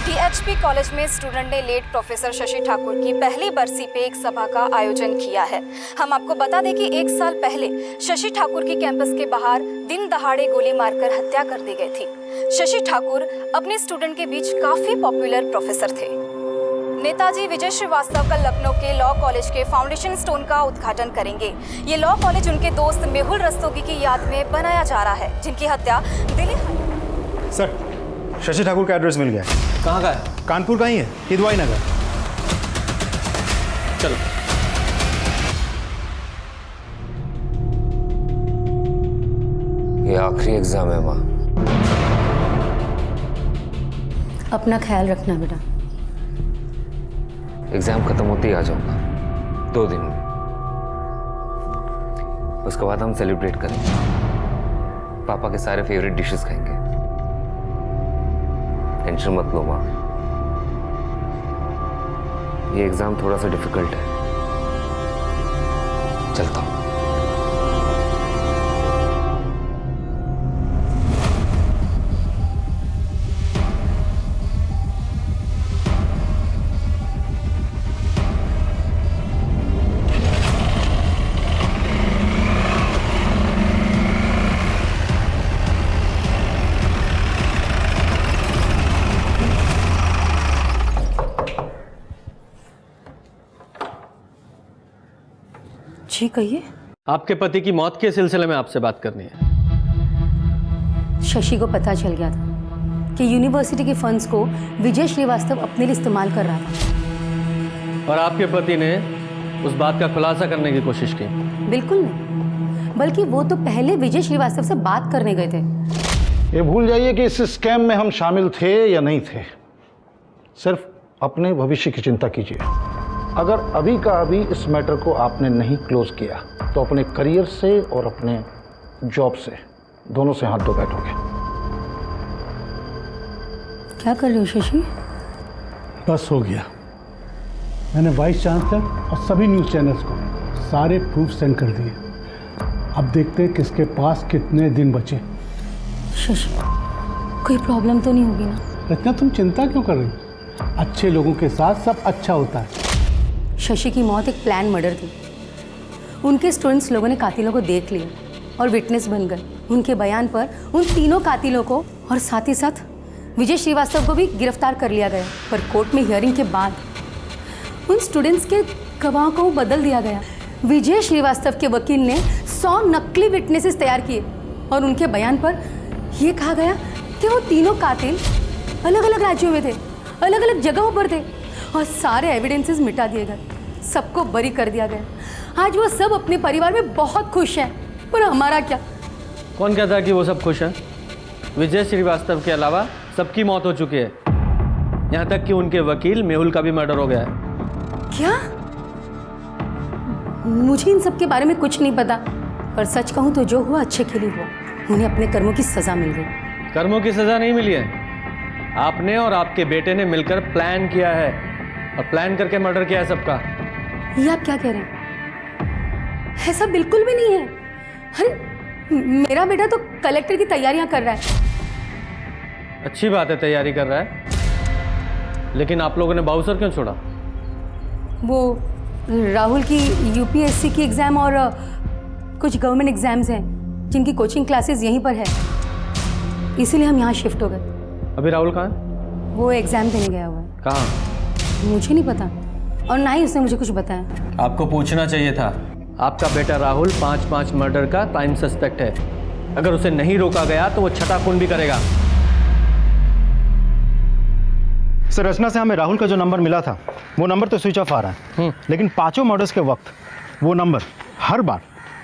टीएचपी कॉलेज में स्टूडेंट ने लेट प्रोफेसर शशि ठाकुर की पहली बरसी पे एक सभा का आयोजन किया है। हम आपको बता दें कि 1 साल पहले शशि ठाकुर की कैंपस के बाहर दिन दहाड़े गोली मारकर हत्या कर दी गई थी। शशि ठाकुर अपने स्टूडेंट के बीच काफी पॉपुलर प्रोफेसर थे। नेताजी विजय श्रीवास्तव कल लखनऊ के लॉ कॉलेज के फाउंडेशन स्टोन का उद्घाटन करेंगे। ये लॉ कॉलेज उनके दोस्त मेहुल रस्तोगी की याद में बनाया जा रहा है, जिनकी हत्या दिल्ली। सर, शशि ठाकुर का एड्रेस मिल गया है। कहाँ का है? कानपुर का ही है, हिदवाई नगर। चलो। ये आखिरी एग्जाम है माँ। अपना ख्याल रखना बेटा। एग्जाम खत्म होते ही आ जाऊंगा, 2 दिन में। उसके बाद हम सेलिब्रेट करेंगे, पापा के सारे फेवरेट डिशेस खाएंगे। टेंशन मत लो माँ, ये एग्जाम थोड़ा सा डिफिकल्ट है। चलता हूँ। जी कहिए। आपके पति की मौत के सिलसिले में आपसे बात करनी है। शशि को पता चल गया था कि यूनिवर्सिटी के फंड्स को विजय श्रीवास्तव अपने लिए इस्तेमाल कर रहा था, और आपके पति ने उस बात का खुलासा करने की कोशिश की। बिल्कुल नहीं, बल्कि वो तो पहले विजय श्रीवास्तव से बात करने गए थे। ये भूल जाइए कि इस स्कैम में हम शामिल थे या नहीं थे। सिर्फ अपने भविष्य की चिंता कीजिए। अगर अभी का अभी इस मैटर को आपने नहीं क्लोज किया तो अपने करियर से और अपने जॉब से दोनों से हाथ धो बैठोगे। क्या कर रहे हो शशि? बस हो गया। मैंने वाइस चांसलर और सभी न्यूज़ चैनल्स को सारे प्रूफ सेंड कर दिए। अब देखते हैं किसके पास कितने दिन बचे। शशि, कोई प्रॉब्लम तो नहीं होगी ना? रचना, तुम चिंता क्यों कर रही हो? अच्छे लोगों के साथ सब अच्छा होता है। शशि की मौत एक प्लान मर्डर थी। उनके स्टूडेंट्स लोगों ने कातिलों को देख लिया और विटनेस बन गए। उनके बयान पर उन तीनों कातिलों को और साथ ही साथ विजय श्रीवास्तव को भी गिरफ्तार कर लिया गया। पर कोर्ट में हियरिंग के बाद उन स्टूडेंट्स के गवाह को बदल दिया गया। विजय श्रीवास्तव के वकील ने 100 नकली विटनेसेस तैयार किए और उनके बयान पर यह कहा गया कि वो तीनों कातिल अलग अलग राज्यों में थे, अलग अलग जगहों पर थे, और सारे एविडेंसेस मिटा दिए गए, सबको बरी कर दिया गया। आज वो सब अपने परिवार में बहुत खुश हैं, पर हमारा क्या? कौन कहता है कि वो सब खुश हैं? विजय श्रीवास्तव के अलावा सबकी मौत हो चुकी है, यहाँ तक कि उनके वकील मेहुल का भी मर्डर हो गया है। क्या? मुझे इन सब के बारे में कुछ नहीं पता, पर सच कहूँ तो जो हुआ अच्छे के लिए हुआ। उन्हें अपने कर्मों की सजा मिल गई। कर्मों की सजा नहीं मिली है, आपने और आपके बेटे ने मिलकर प्लान किया है और प्लान करके मर्डर किया है सबका। ये आप क्या कह रहे हैं? ऐसा बिल्कुल भी नहीं है। अरे मेरा बेटा तो कलेक्टर की तैयारियां कर रहा है। अच्छी बात है, तैयारी कर रहा है, लेकिन आप लोगों ने बाउसर क्यों छोड़ा? वो राहुल की यूपीएससी की एग्ज़ाम और कुछ गवर्नमेंट एग्जाम्स हैं जिनकी कोचिंग क्लासेस यहीं पर है, इसीलिए हम यहाँ शिफ्ट हो गए। अभी राहुल कहाँ है? वो एग्ज़ाम देने गया हुआ है। कहाँ? मुझे नहीं पता, और ना ही उसने मुझे कुछ बताया। आपको पूछना चाहिए था। आपका बेटा राहुल 5 मर्डर का प्राइम सस्पेक्ट है। अगर उसे नहीं रोका गया तो वो छठा खून भी करेगा। सर, रचना से हमें राहुल का जो नंबर मिला था वो नंबर तो स्विच ऑफ आ रहा है, लेकिन 5 मर्डर्स के वक्त वो नंबर हर बार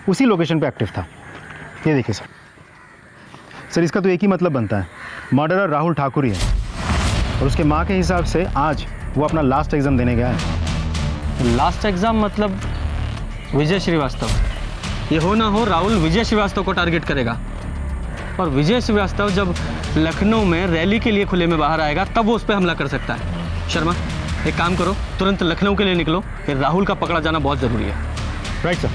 उसी लोकेशन पे एक्टिव था। ये देखिए सर, इसका तो एक ही मतलब बनता है, मर्डरर राहुल ठाकुर ही है। और उसके माँ के हिसाब से आज वो अपना लास्ट एग्ज़ाम देने गया है। लास्ट एग्ज़ाम मतलब विजय श्रीवास्तव? ये हो ना हो राहुल विजय श्रीवास्तव को टारगेट करेगा, और विजय श्रीवास्तव जब लखनऊ में रैली के लिए खुले में बाहर आएगा तब वो उस पर हमला कर सकता है। शर्मा, एक काम करो, तुरंत लखनऊ के लिए निकलो, फिर राहुल का पकड़ा जाना बहुत ज़रूरी है। Right sir.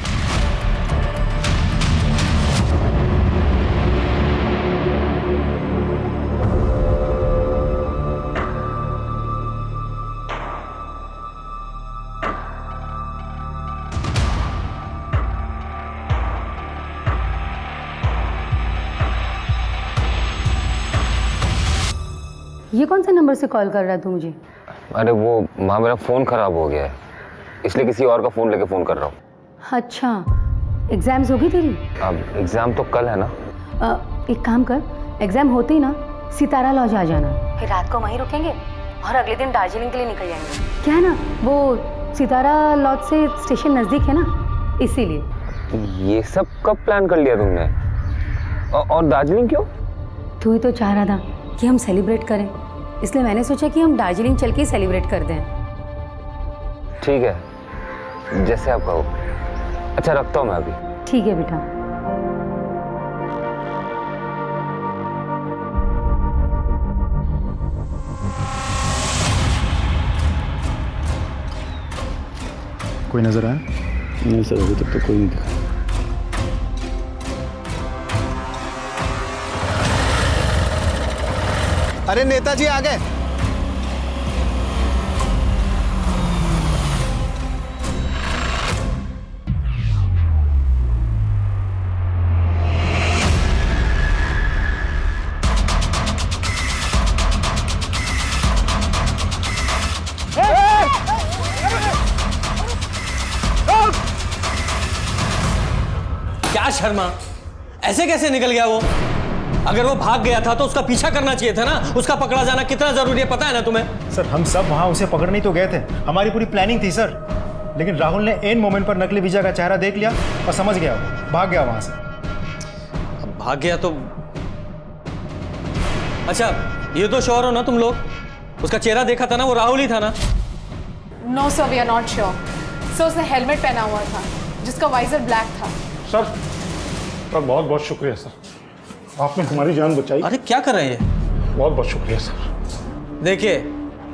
ये कौन से नंबर से कॉल कर रहा है तू मुझे? अरे वो माँ, मेरा फ़ोन ख़राब हो गया है, इसलिए किसी और का फ़ोन लेके फ़ोन कर रहा हूँ। अच्छा, एग्जाम्स होगी तेरी? अब एग्ज़ाम तो कल है ना। एक काम कर, एग्जाम होते ही ना सितारा लॉज आ जाना, फिर रात को वहीं रुकेंगे और अगले दिन दार्जिलिंग के लिए निकल जाएंगे। क्या है ना, वो सितारा लॉज से स्टेशन नज़दीक है ना, इसीलिए। ये सब कब प्लान कर लिया तुमने? और दार्जिलिंग क्यों? तू ही तो चाह रहा था कि हम सेलिब्रेट करें, इसलिए मैंने सोचा कि हम दार्जिलिंग चल के सेलिब्रेट कर दें। ठीक है, जैसे आप कहो। अच्छा, रखता हूँ मैं अभी। ठीक है बेटा। कोई नजर आया? नहीं सर, अभी तक तो कोई नहीं दिखा। अरे नेताजी आ गए। क्या शर्मा, ऐसे कैसे निकल गया वो? अगर वो भाग गया था तो उसका पीछा करना चाहिए था ना। उसका पकड़ा जाना कितना जरूरी है पता है ना तुम्हें? सर, हम सब वहाँ उसे पकड़ने तो गए थे, हमारी पूरी प्लानिंग थी सर, लेकिन राहुल ने एन मोमेंट पर नकली विजय का चेहरा देख लिया और समझ गया, वो भाग गया वहाँ से। अब भाग गया तो अच्छा, ये तो श्योर हो ना तुम लोग? उसका चेहरा देखा था ना, वो राहुल ही था ना? No sir, we are not sure. Sir, उसने हेलमेट पहना हुआ था जिसका वाइजर ब्लैक था। सर बहुत बहुत शुक्रिया सर, आपने हमारी जान बचाई। अरे क्या कर रहे हैं? बहुत बहुत शुक्रिया सर। देखिए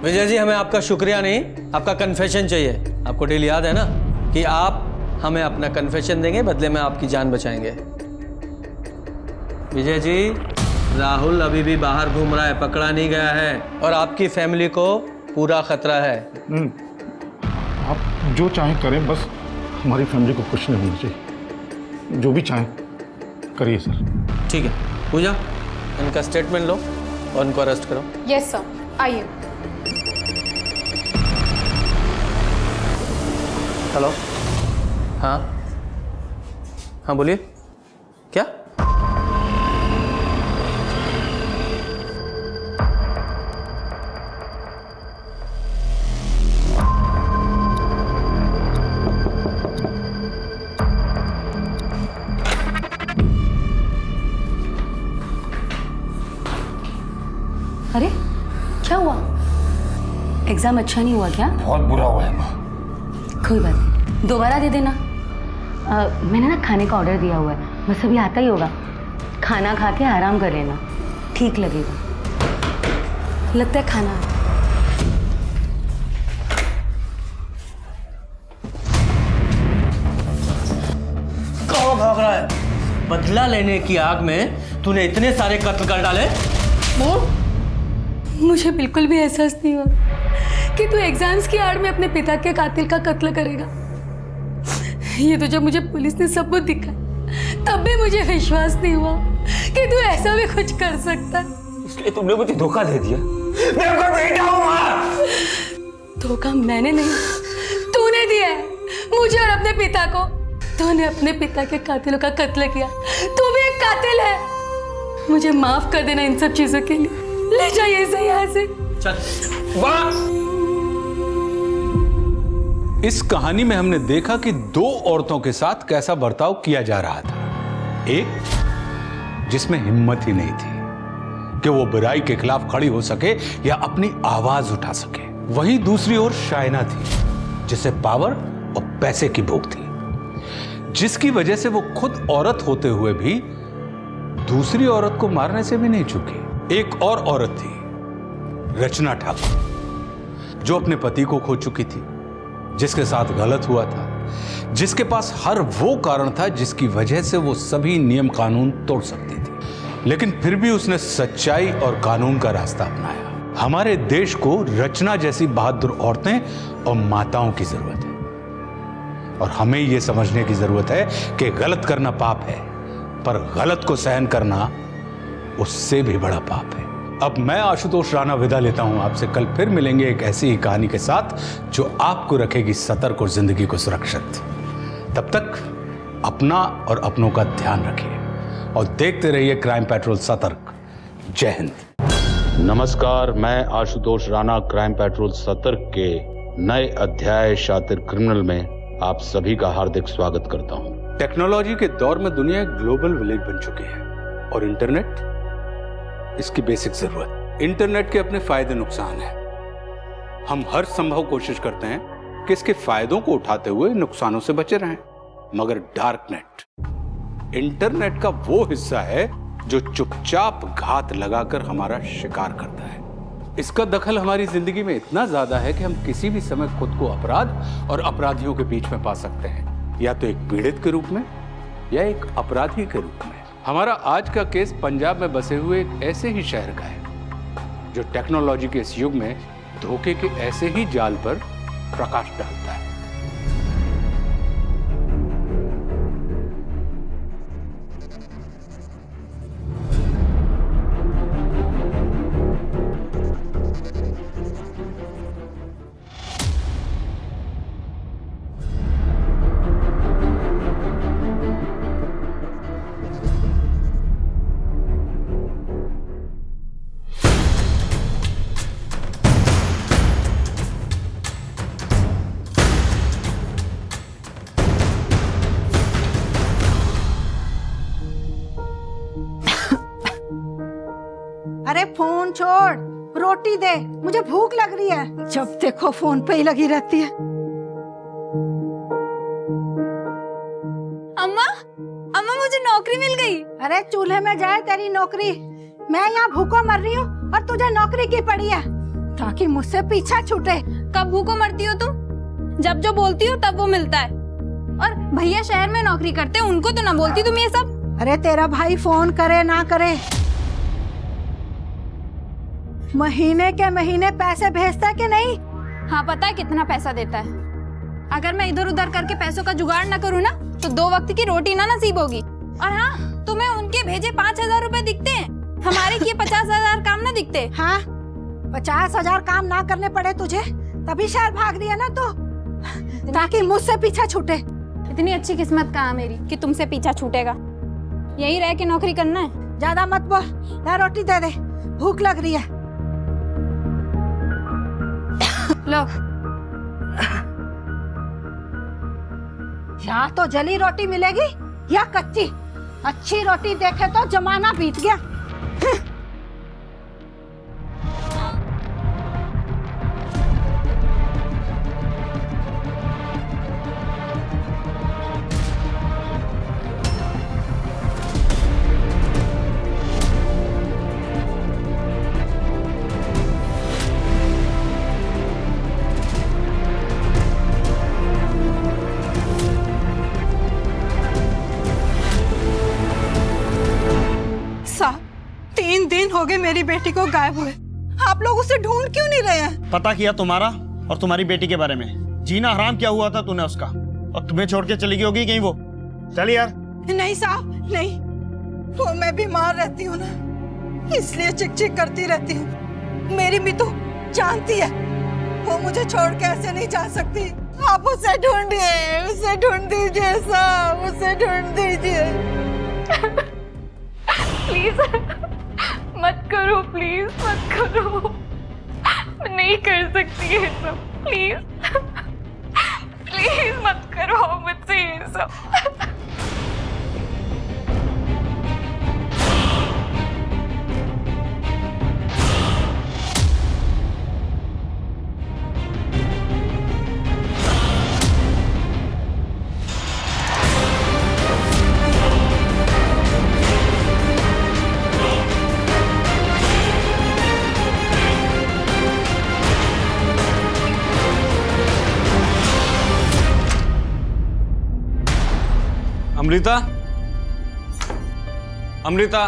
विजय जी, हमें आपका शुक्रिया नहीं, आपका कन्फेशन चाहिए। आपको डील याद है ना कि आप हमें अपना कन्फेशन देंगे, बदले में आपकी जान बचाएंगे। विजय जी, राहुल अभी भी बाहर घूम रहा है, पकड़ा नहीं गया है, और आपकी फैमिली को पूरा खतरा है। आप जो चाहें करें, बस हमारी फैमिली को कुछ नहीं होना चाहिए। जो भी चाहें करिए सर। ठीक है पूजा, इनका स्टेटमेंट लो और इनको अरेस्ट करो। यस सर, आइए। हेलो, हाँ हाँ बोलिए, क्या? अरे क्या हुआ? एग्जाम अच्छा नहीं हुआ क्या? बहुत बुरा हुआ है माँ। कोई बात नहीं, दोबारा दे देना। मैंने ना खाने का ऑर्डर दिया हुआ है, बस अभी आता ही होगा। खाना खा के आराम कर लेना, ठीक लगेगा। लगता है खाना। कहाँ भाग रहा है? बदला लेने की आग में तूने इतने सारे कत्ल कर डाले। मुझे बिल्कुल भी एहसास नहीं हुआ कि तू एग्जाम्स की आड़ में अपने पिता के कातिल का कत्ल करेगा। ये तो जब मुझे पुलिस ने सबूत दिखा, तब भी मुझे विश्वास नहीं हुआ कि तू ऐसा भी कुछ कर सकता है। इसलिए तुमने मुझे धोखा दे दिया। मैं आपका बेटा हूँ माँ। धोखा मैंने नहीं, तूने दिया है मुझे और अपने पिता को। तूने अपने पिता के कातिलों का कत्ल किया, तू भी एक कातिल है। मुझे माफ कर देना इन सब चीजों के लिए। ले जाइए इसे यहाँ से। इस कहानी में हमने देखा कि दो औरतों के साथ कैसा बर्ताव किया जा रहा था। एक जिसमें हिम्मत ही नहीं थी कि वो बुराई के खिलाफ खड़ी हो सके या अपनी आवाज उठा सके। वहीं दूसरी ओर शायना थी जिसे पावर और पैसे की भूख थी। जिसकी वजह से वो खुद औरत होते हुए भी दूसरी औरत को मारने से भी नहीं चूकी। एक और औरत थी, रचना ठाकुर, जो अपने पति को खो चुकी थी, जिसके साथ गलत हुआ था, जिसके पास हर वो कारण था जिसकी वजह से वो सभी नियम कानून तोड़ सकती थी, लेकिन फिर भी उसने सच्चाई और कानून का रास्ता अपनाया। हमारे देश को रचना जैसी बहादुर औरतें और माताओं की जरूरत है, और हमें यह समझने की जरूरत है कि गलत करना पाप है, पर गलत को सहन करना उससे भी बड़ा पाप है। अब मैं आशुतोष राणा विदा लेता हूं आपसे। कल फिर मिलेंगे एक ऐसी ही कहानी के साथ जो आपको रखेगी सतर्क और जिंदगी को सुरक्षित। तब तक अपना और अपनों का ध्यान रखिए और देखते रहिए क्राइम पेट्रोल सतर्क। जय हिंद। नमस्कार, मैं आशुतोष राणा क्राइम पेट्रोल सतर्क के नए अध्याय शातिर क्रिमिनल में आप सभी का हार्दिक स्वागत करता हूं। टेक्नोलॉजी के दौर में दुनिया एक ग्लोबल विलेज बन चुकी है और इंटरनेट इसकी बेसिक जरूरत। इंटरनेट के अपने फायदे नुकसान हैं। हम हर संभव कोशिश करते हैं कि इसके फायदों को उठाते हुए नुकसानों से बचे रहें, मगर डार्क नेट इंटरनेट का वो हिस्सा है जो चुपचाप घात लगाकर हमारा शिकार करता है। इसका दखल हमारी जिंदगी में इतना ज्यादा है कि हम किसी भी समय खुद को अपराध और अपराधियों के बीच में पा सकते हैं, या तो एक पीड़ित के रूप में या एक अपराधी के रूप में। हमारा आज का केस पंजाब में बसे हुए एक ऐसे ही शहर का है जो टेक्नोलॉजी के इस युग में धोखे के ऐसे ही जाल पर प्रकाश डालता है। अरे फोन छोड़, रोटी दे, मुझे भूख लग रही है। जब देखो फोन पे ही लगी रहती है। अम्मा, अम्मा मुझे नौकरी मिल गई। अरे चूल्हे में जाए तेरी नौकरी, मैं यहाँ भूखों मर रही हूँ और तुझे नौकरी की पड़ी है ताकि मुझसे पीछा छूटे। कब भूखों मरती हो तुम? जब जो बोलती हो तब वो मिलता है। और भैया शहर में नौकरी करते हैं, उनको तो ना बोलती तुम ये सब। अरे तेरा भाई फोन करे ना करे, महीने के महीने पैसे भेजता है कि नहीं? हाँ पता है कितना पैसा देता है। अगर मैं इधर उधर करके पैसों का जुगाड़ ना करूँ ना तो 2 वक्त की रोटी ना नसीब होगी। और हाँ, तुम्हें उनके भेजे 5,000 रुपए दिखते हैं, हमारे किए 50,000 काम ना दिखते। हाँ 50,000 काम ना करने पड़े तुझे, तभी शहर भाग रही है ना तू, ताकि मुझसे पीछा छूटे। इतनी अच्छी किस्मत कहाँ मेरी कि तुमसे पीछा छूटेगा। यही रह के नौकरी करना है। ज्यादा मत बोल, ला रोटी दे दे, भूख लग रही है। लो। या तो जली रोटी मिलेगी या कच्ची। अच्छी रोटी देखे तो जमाना बीत गया। साहब 3 दिन हो गए मेरी बेटी को गायब हुए, आप लोग उसे ढूंढ क्यों नहीं रहे हैं? पता किया तुम्हारा और तुम्हारी बेटी के बारे में। जीना हराम क्या हुआ था तूने उसका, और तुम्हें छोड़ के चली गई होगी कहीं वो। चल यार। नहीं साहब नहीं, वो मैं बीमार रहती हूँ ना, इसलिए चिक चिक करती रहती हूँ। मेरी मितू जानती है वो मुझे छोड़ के ऐसे नहीं जा सकती। आप उसे ढूंढिए, उसे ढूंढ दीजिए साहब, उसे ढूंढ दीजिए। प्लीज मत करो, प्लीज मत करो, मैं नहीं कर सकती ये सब। प्लीज प्लीज मत करो मुझसे ये सब। अमृता, अमृता,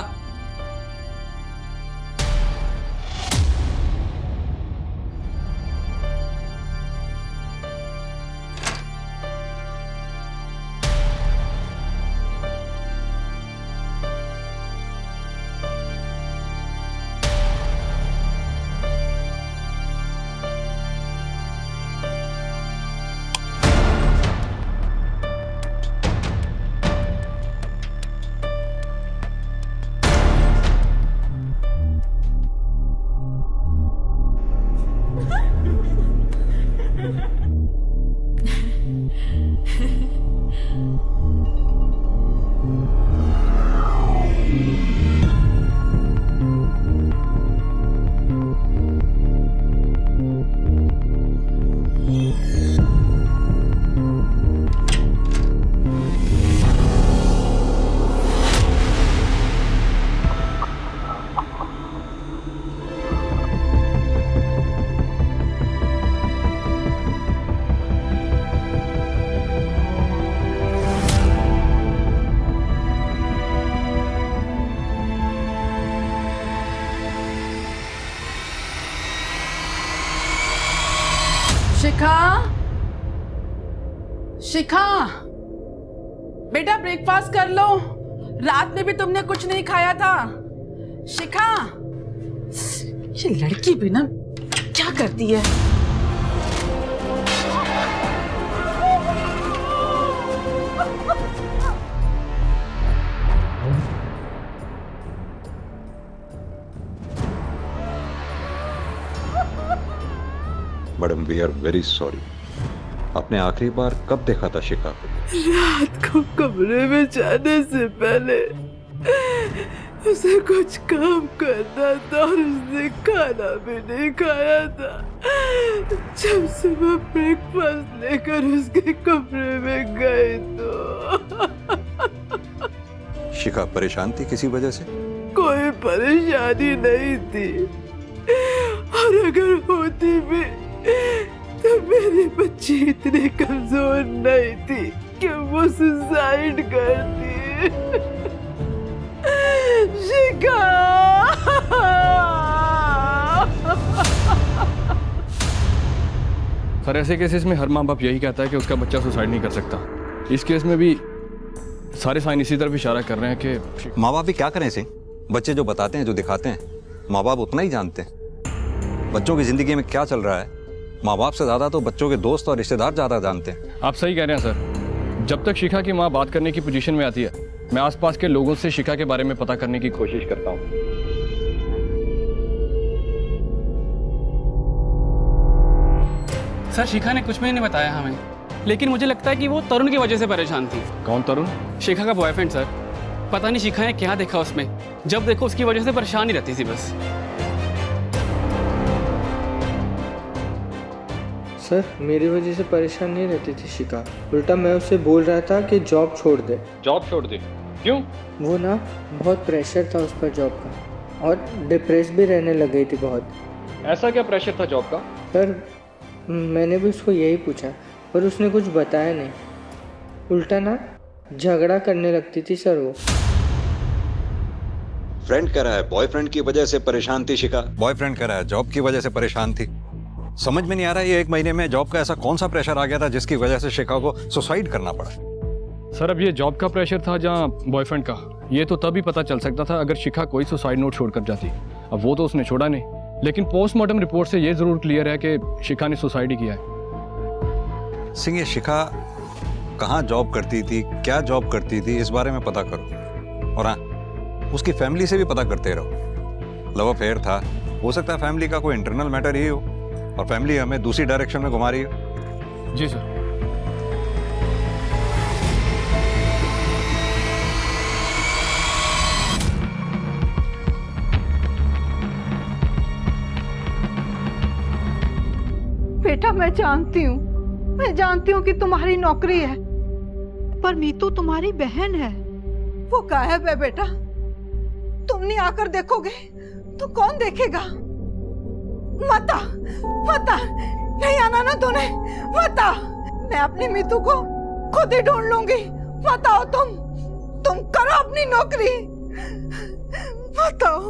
शिखा, शिखा, बेटा ब्रेकफास्ट कर लो। रात में भी तुमने कुछ नहीं खाया था। शिखा, ये लड़की भी ना क्या करती है। Madam we are very sorry. आपने आखिरी बार कब देखा था शिखा को? रात को कमरे में जाने से पहले उसे कुछ काम करना था और उसने खाना भी नहीं खाया था। जब सुबह ब्रेकफास्ट लेकर उसके कमरे में गए तो शिखा परेशान थी किसी वजह से? कोई परेशानी नहीं थी, और अगर होती भी तो मेरी बच्ची इतनी कमजोर नहीं थी कि वो सुसाइड करती। शिखा, सर ऐसे केसेस में हर माँ बाप यही कहता है कि उसका बच्चा सुसाइड नहीं कर सकता। इस केस में भी सारे साइन इसी तरफ इशारा कर रहे हैं कि माँ बाप भी क्या करें सिंह, बच्चे जो बताते हैं जो दिखाते हैं माँ बाप उतना ही जानते हैं। बच्चों की जिंदगी में क्या चल रहा है माँ बाप से ज्यादा तो बच्चों के दोस्त और रिश्तेदार ज्यादा जानते हैं। आप सही कह रहे हैं सर। जब तक शिखा की माँ बात करने की पोजीशन में आती है मैं आसपास के लोगों से शिखा के बारे में पता करने की कोशिश करता हूँ। सर शिखा ने कुछ भी नहीं बताया हमें, लेकिन मुझे लगता है कि वो तरुण की वजह से परेशान थी। कौन तरुण? शिखा का बॉयफ्रेंड सर। पता नहीं शिखा ने क्या देखा उसमें, जब देखो उसकी वजह से परेशान ही रहती थी बस। सर मेरी वजह से परेशान नहीं रहती थी शिखा, उल्टा मैं उससे बोल रहा था कि जॉब छोड़ दे। जॉब छोड़ दे? क्यों? वो ना बहुत प्रेशर था उस पर जॉब का, और डिप्रेस भी रहने लग गई थी बहुत। ऐसा क्या प्रेशर था जॉब का? सर मैंने भी उसको यही पूछा पर उसने कुछ बताया नहीं, उल्टा ना झगड़ा करने लगती थी सर वो। फ्रेंड कह रहा है बॉयफ्रेंड की वजह से परेशान थी शिखा, बॉयफ्रेंड कह रहा है जॉब की वजह से परेशान थी। समझ में नहीं आ रहा है ये 1 महीने में जॉब का ऐसा कौन सा प्रेशर आ गया था जिसकी वजह से शिखा को सुसाइड करना पड़ा। सर अब ये जॉब का प्रेशर था जहाँ बॉयफ्रेंड का, ये तो तभी पता चल सकता था अगर शिखा कोई सुसाइड नोट छोड़कर जाती। अब वो तो उसने छोड़ा नहीं, लेकिन पोस्टमार्टम रिपोर्ट से ये जरूर क्लियर है कि शिखा ने सुसाइड ही किया है। सिंह ये शिखा कहाँ जॉब करती थी, क्या जॉब करती थी, इस बारे में पता करो। और हाँ उसकी फैमिली से भी पता करते रहो। लव अफेयर था, हो सकता है फैमिली का कोई इंटरनल मैटर ही हो और फैमिली हमें दूसरी डायरेक्शन में घुमा रही हो। जी सर। बेटा मैं जानती हूँ कि तुम्हारी नौकरी है, पर मीतू तुम्हारी बहन है। वो गायब है बेटा, तुम नहीं आकर देखोगे तो कौन देखेगा। मता नहीं आना ना तूने, मता। मैं अपनी मीतू को खुद ही ढूंढ लूंगी, बताओ तुम करो अपनी नौकरी, बताओ।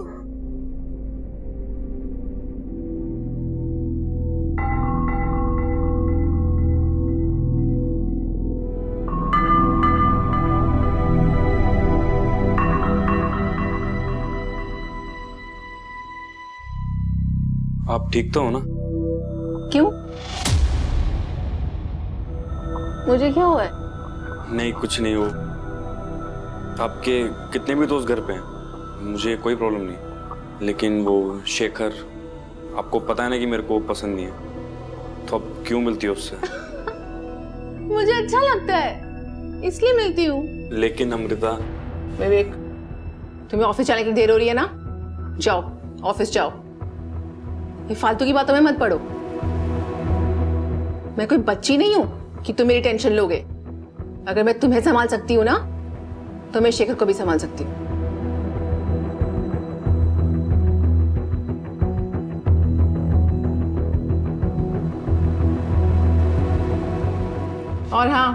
आप ठीक तो हो ना? क्यों? मुझे क्या हुआ है? नहीं, कुछ नहीं हो। आपके कितने भी दोस्त घर पे हैं, मुझे कोई प्रॉब्लम नहीं, लेकिन वो शेखर, आपको पता है ना कि मेरे को पसंद नहीं है, तो आप क्यों मिलती हो उससे? मुझे अच्छा लगता है इसलिए मिलती हूँ। लेकिन अमृता। विवेक, तुम्हें ऑफिस जाने की देर हो रही है ना, जाओ ऑफिस जाओ, ये फालतू की बातों में मत पड़ो। मैं कोई बच्ची नहीं हूं कि तुम मेरी टेंशन लोगे। अगर मैं तुम्हें संभाल सकती हूँ ना, तो मैं शेखर को भी संभाल सकती हूँ। और हाँ,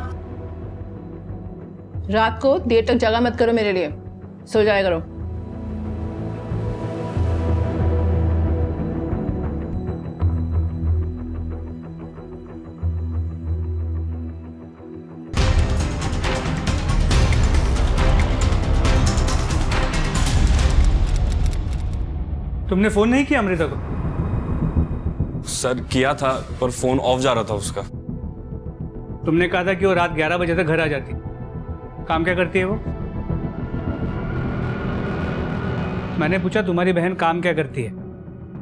रात को देर तक जागा मत करो मेरे लिए, सो जाया करो। तुमने फोन नहीं किया अमृता को? सर किया था, पर फोन ऑफ जा रहा था उसका। तुमने कहा था कि वो रात 11 बजे तक घर आ जाती। काम क्या करती है वो? मैंने पूछा तुम्हारी बहन काम क्या करती है?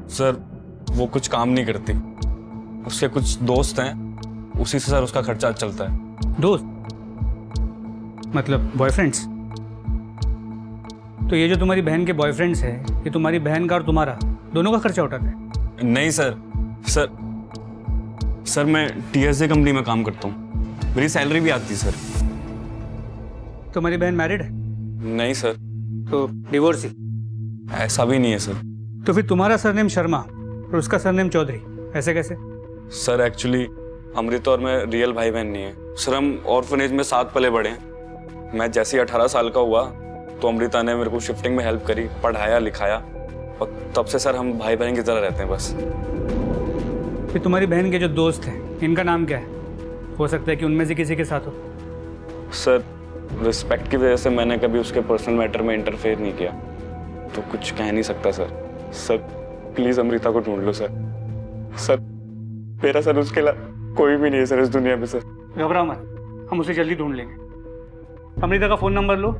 सर वो कुछ काम नहीं करती, उसके कुछ दोस्त हैं, उसी से सर उसका खर्चा चलता है। दोस्त? मतलब बॉयफ्रेंड्स? तो ये जो तुम्हारी बहन के बॉयफ्रेंड्स है, ये तुम्हारी बहन का और तुम्हारा दोनों का खर्चा उठाते हैं? नहीं सर मैं TSA कंपनी में काम करता हूँ, मेरी सैलरी भी आती है सर। तुम्हारी बहन मैरिड है? नहीं सर। तो डिवोर्स ही? ऐसा भी नहीं है सर। तो फिर तुम्हारा सरनेम शर्मा और उसका सरनेम चौधरी, ऐसे कैसे? सर एक्चुअली अमृता और मैं रियल भाई बहन नहीं है सर, हम ऑर्फनेज में साथ पले बड़े हैं। मैं जैसे ही 18 साल का हुआ तो अमृता ने मेरे को शिफ्टिंग में हेल्प करी, पढ़ाया लिखाया, और तब से सर हम भाई बहन की तरह रहते हैं बस। फिर तुम्हारी बहन के जो दोस्त हैं, इनका नाम क्या है? हो सकता है कि उनमें से किसी के साथ हो। सर रिस्पेक्ट की वजह से मैंने कभी उसके पर्सनल मैटर में इंटरफेयर नहीं किया, तो कुछ कह नहीं सकता सर। सर प्लीज अमृता को ढूंढ लो सर मेरा सर उसके अलावा कोई भी नहीं है सर इस दुनिया में सर। घबराओ मत, हम उसे जल्दी ढूंढ लेंगे। अमृता का फोन नंबर लो,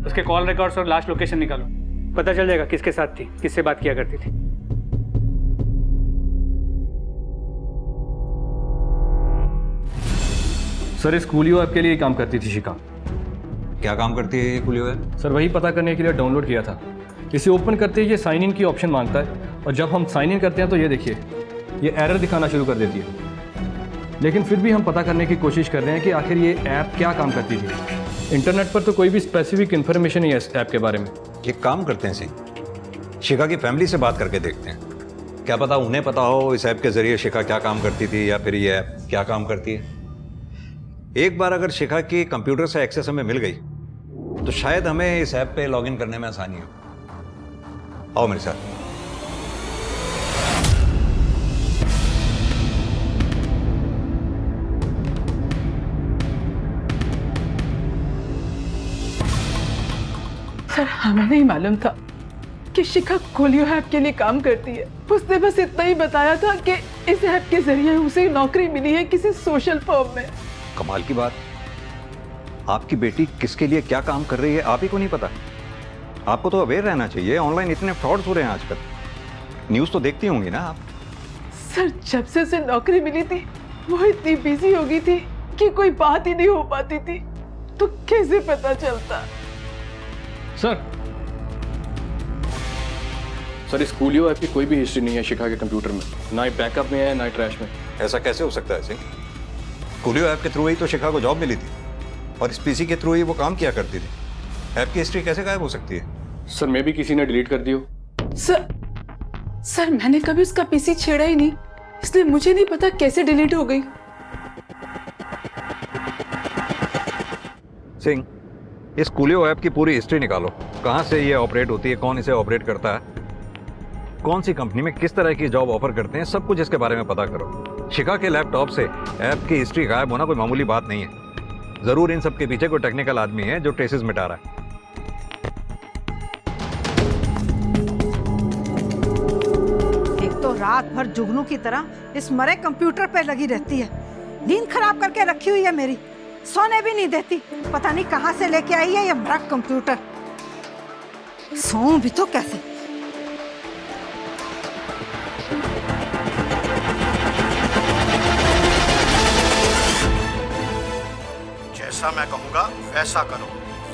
उसके कॉल रिकॉर्ड्स और लास्ट लोकेशन निकालो, पता चल जाएगा किसके साथ थी, किससे बात किया करती थी। सर इस कूलियो ऐप के लिए काम करती थी शिखा। क्या काम करती है ये कूलियो ऐप? सर वही पता करने के लिए डाउनलोड किया था। इसे ओपन करते ही ये साइन इन की ऑप्शन मांगता है, और जब हम साइन इन करते हैं तो ये देखिए, ये एरर दिखाना शुरू कर देती है। लेकिन फिर भी हम पता करने की कोशिश कर रहे हैं कि आखिर ये ऐप क्या काम करती थी। इंटरनेट पर तो कोई भी स्पेसिफिक इन्फॉर्मेशन नहीं है इस ऐप के बारे में। एक काम करते हैं सी, शिखा की फैमिली से बात करके देखते हैं, क्या पता उन्हें पता हो इस ऐप के जरिए शिखा क्या काम करती थी, या फिर ये ऐप क्या काम करती है। एक बार अगर शिखा की कंप्यूटर से एक्सेस हमें मिल गई तो शायद हमें इस ऐप पे लॉगिन करने में आसानी हो। आओ मेरे साथ। सर हमें नहीं मालूम था कि शिखा कूलियो ऐप के लिए काम करती है। उसने बस इतना ही बताया था कि इस ऐप के जरिए उसे नौकरी मिली है किसी सोशल फर्म में। कमाल की बात, आपकी बेटी किसके लिए क्या काम कर रही है आप ही को नहीं पता? आपको तो अवेयर रहना चाहिए, ऑनलाइन इतने फ्रॉड्स हो रहे हैं आजकल, न्यूज़ तो देखती होंगी ना आप। सर जब से उसे नौकरी मिली थी वो इतनी बिजी हो गई थी कि कोई बात ही नहीं हो पाती थी, तो कैसे पता चलता? सर इस कूलियो ऐप की कोई भी हिस्ट्री नहीं है शिखा के कंप्यूटर में, ना ही बैकअप में है ना ही ट्रैश में। ऐसा कैसे हो सकता है सिंह? कूलियो ऐप के थ्रू ही तो शिखा को जॉब मिली थी, और इस पीसी के थ्रू ही वो काम किया करती थी। ऐप की हिस्ट्री कैसे गायब हो सकती है? सर मे भी किसी ने डिलीट कर दी हो। सर मैंने कभी उसका पीसी छेड़ा ही नहीं, इसलिए मुझे नहीं पता कैसे डिलीट हो गई। सिंह, इस कूलियो ऐप की पूरी हिस्ट्री निकालो। कहाँ से ये ऑपरेट होती है, कौन इसे ऑपरेट करता है, कौन सी कंपनी में किस तरह की जॉब ऑफर करते हैं, सब कुछ इसके बारे में पता करो। शिखा के लैपटॉप से ऐप की हिस्ट्री गायब होना कोई मामूली बात नहीं है। जरूर इन सब के पीछे कोई टेक्निकल आदमी है जो ट्रेसेस मिटा रहा है। एक तो रात भर जुगनू की तरह इस मरे कंप्यूटर पे लगी रहती है, नींद खराब करके रखी हुई है मेरी, सोने भी नहीं देती। पता नहीं कहाँ से लेके आई है ये मरक कंप्यूटर। सोऊं भी तो कैसे। जैसा मैं कहूँगा वैसा करो,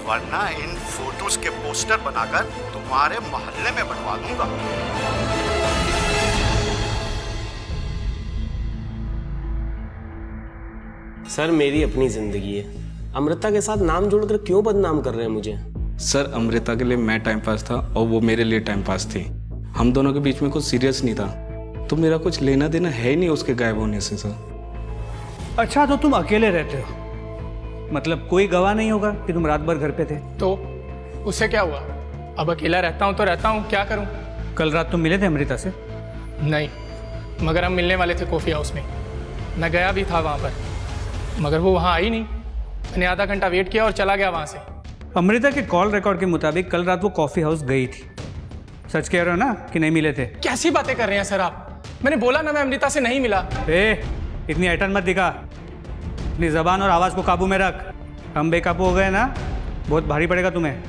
वरना इन फोटोज के पोस्टर बनाकर तुम्हारे मोहल्ले में बनवा दूंगा। सर मेरी अपनी जिंदगी है, अमृता के साथ नाम जोड़कर क्यों बदनाम कर रहे हैं मुझे? सर अमृता के लिए मैं टाइम पास था और वो मेरे लिए टाइम पास थी। हम दोनों के बीच में कुछ सीरियस नहीं था, तो मेरा कुछ लेना देना है ही नहीं उसके गायब होने से सर। अच्छा तो तुम अकेले रहते हो, मतलब कोई गवाह नहीं होगा कि तुम रात भर घर पे थे? तो उससे क्या हुआ? अब अकेला रहता हूँ तो रहता हूँ, क्या करूँ? कल रात तुम मिले थे अमृता से? नहीं, मगर हम मिलने वाले थे कॉफ़ी हाउस में। मैं गया भी था वहाँ पर, मगर वो वहाँ आई नहीं। मैंने आधा घंटा वेट किया और चला गया वहाँ से। अमृता के कॉल रिकॉर्ड के मुताबिक कल रात वो कॉफ़ी हाउस गई थी। सच कह रहे हो ना कि नहीं मिले थे? कैसी बातें कर रहे हैं सर आप? मैंने बोला ना मैं अमृता से नहीं मिला। इतनी ऐठन मत दिखा, अपनी ज़बान और आवाज़ को काबू में रख। हम बेकाबू हो गए ना, बहुत भारी पड़ेगा तुम्हें।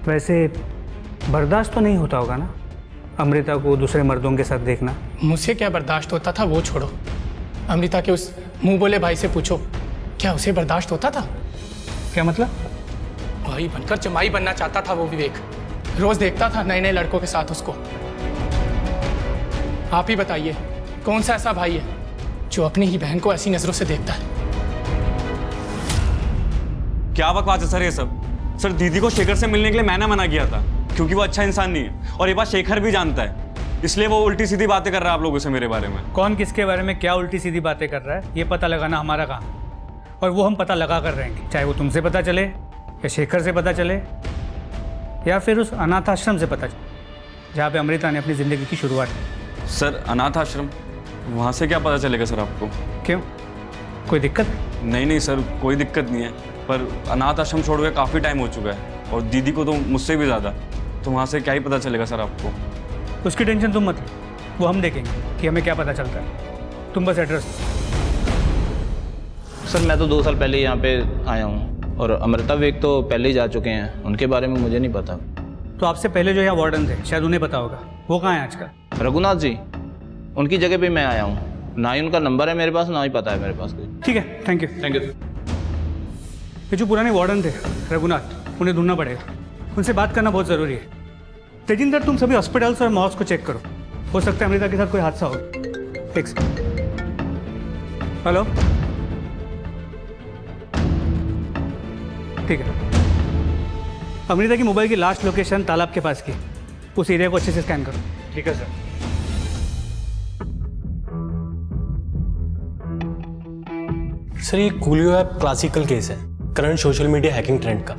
वैसे बर्दाश्त तो नहीं होता होगा ना अमृता को दूसरे मर्दों के साथ देखना? मुझसे क्या बर्दाश्त होता था वो छोड़ो, अमृता के उस मुंह बोले भाई से पूछो, क्या उसे बर्दाश्त होता था? क्या मतलब? भाई बनकर जमाई बनना चाहता था वो विवेक। रोज देखता था नए नए लड़कों के साथ उसको। आप ही बताइए कौन सा ऐसा भाई है जो अपनी ही बहन को ऐसी नजरों से देखता है? क्या बकवास है सर ये सब? सर दीदी को शेखर से मिलने के लिए मैंने मना किया था क्योंकि वो अच्छा इंसान नहीं है, और ये बात शेखर भी जानता है, इसलिए वो उल्टी सीधी बातें कर रहा है आप लोगों से मेरे बारे में। कौन किसके बारे में क्या उल्टी सीधी बातें कर रहा है ये पता लगाना हमारा काम, और वो हम पता लगा कर रहेंगे, चाहे वो तुमसे पता चले या शेखर से पता चले या फिर उस अनाथ आश्रम से पता चले जहाँ पे अमृता ने अपनी ज़िंदगी की शुरुआत की। सर अनाथ आश्रम, वहाँ से क्या पता चलेगा सर आपको? क्यों, कोई दिक्कत? नहीं सर, कोई दिक्कत नहीं है, पर अनाथ आश्रम छोड़ के काफ़ी टाइम हो चुका है और दीदी को तो मुझसे भी ज़्यादा, तो वहाँ से क्या ही पता चलेगा सर आपको? उसकी टेंशन तुम मत लो, वो हम देखेंगे कि हमें क्या पता चलता है। तुम बस एड्रेस। सर मैं तो 2 साल पहले यहाँ पे आया हूँ और अमृता विवेक तो पहले ही जा चुके हैं, उनके बारे में मुझे नहीं पता। तो आपसे पहले जो यहाँ वार्डन थे शायद उन्हें पता होगा, वो कहाँ है आजकल? रघुनाथ जी, उनकी जगह पे मैं आया हूँ, ना ही उनका नंबर है मेरे पास, ना ही पता है मेरे पास। ठीक है, थैंक यू। Thank you. ये जो पुराने वार्डन थे रघुनाथ, उन्हें ढूंढना पड़ेगा, उनसे बात करना बहुत ज़रूरी है। तेजिंदर तुम सभी हॉस्पिटल्स और मॉल्स को चेक करो, हो सकता है अमृता के साथ कोई हादसा हो। फिक्स। हेलो, ठीक है। अमृता की मोबाइल की लास्ट लोकेशन तालाब के पास की, उस एरिया को अच्छे से स्कैन करो। ठीक है सर। सर ये कूलियो ऐप क्लासिकल केस है current social media hacking trend का,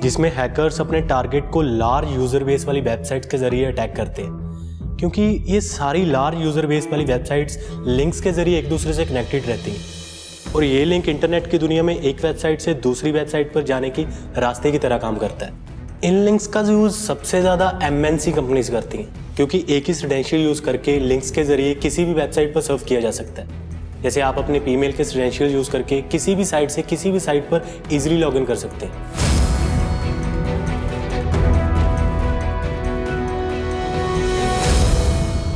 जिसमें हैकर्स अपने टारगेट को लार्ज यूज़र बेस वाली वेबसाइट्स के ज़रिए अटैक करते हैं, क्योंकि ये सारी लार्ज यूज़र बेस वाली वेबसाइट्स लिंक्स के ज़रिए एक दूसरे से कनेक्टेड रहती हैं, और ये लिंक इंटरनेट की दुनिया में एक वेबसाइट से दूसरी वेबसाइट पर जाने की रास्ते की तरह काम करता है। इन लिंक्स का यूज़ सबसे ज़्यादा MNC कंपनीज करती हैं, क्योंकि एक ही क्रेडेंशियल यूज़ करके लिंक्स के ज़रिए किसी भी वेबसाइट पर सर्व किया जा सकता है। जैसे आप अपने ईमेल के क्रेडेंशियल यूज़ करके किसी भी साइट से किसी भी साइट पर ईजिली लॉगिन कर सकते हैं।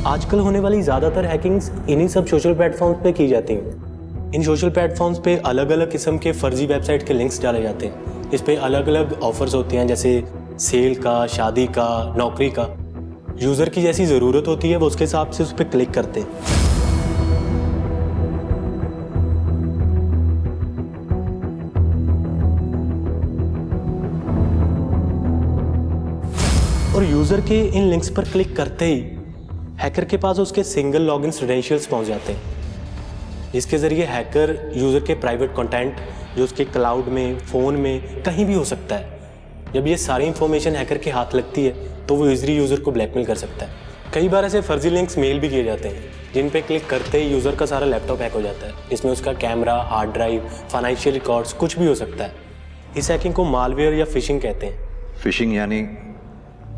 आजकल होने वाली ज़्यादातर हैकिंग्स इन्हीं सब सोशल प्लेटफॉर्म्स पे की जाती हैं। इन सोशल प्लेटफॉर्म्स पे अलग अलग किस्म के फर्जी वेबसाइट के लिंक्स डाले जाते हैं। इस पे अलग अलग ऑफर्स होते हैं, जैसे सेल का, शादी का, नौकरी का। यूज़र की जैसी ज़रूरत होती है वो उसके हिसाब से उस पर क्लिक करते हैं। और यूज़र के इन लिंक्स पर क्लिक करते ही हैकर के पास उसके सिंगल लॉगिन क्रेडेंशियल्स पहुंच जाते हैं, जिसके ज़रिए हैकर यूज़र के प्राइवेट कंटेंट जो उसके क्लाउड में, फ़ोन में, कहीं भी हो सकता है। जब ये सारी इंफॉर्मेशन हैकर के हाथ लगती है तो वो ईजिली यूज़र को ब्लैकमेल कर सकता है। कई बार ऐसे फर्जी लिंक्स मेल भी किए जाते हैं जिन पे क्लिक करते ही यूज़र का सारा लैपटॉप हैक हो जाता है, जिसमें उसका camera, hard drive, financial records कुछ भी हो सकता है। इस हैकिंग को मालवेयर या फिशिंग कहते हैं। फिशिंग यानी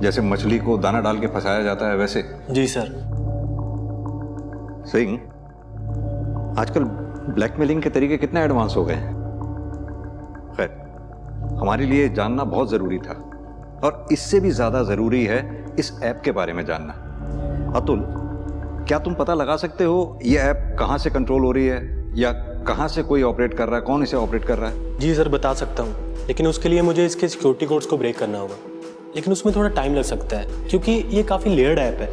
जैसे मछली को दाना डाल के फंसाया जाता है वैसे? जी सर। सिंह, आजकल ब्लैकमेलिंग के तरीके कितने एडवांस हो गए हैं। खैर, हमारे लिए जानना बहुत ज़रूरी था और इससे भी ज़्यादा ज़रूरी है इस ऐप के बारे में जानना। अतुल, क्या तुम पता लगा सकते हो ये ऐप कहाँ से कंट्रोल हो रही है या कहाँ से कोई ऑपरेट कर रहा है, कौन इसे ऑपरेट कर रहा है? जी सर, बता सकता हूँ, लेकिन उसके लिए मुझे इसके सिक्योरिटी कोड्स को ब्रेक करना होगा। लेकिन उसमें थोड़ा टाइम लग सकता है क्योंकि ये काफ़ी लेयर्ड ऐप है।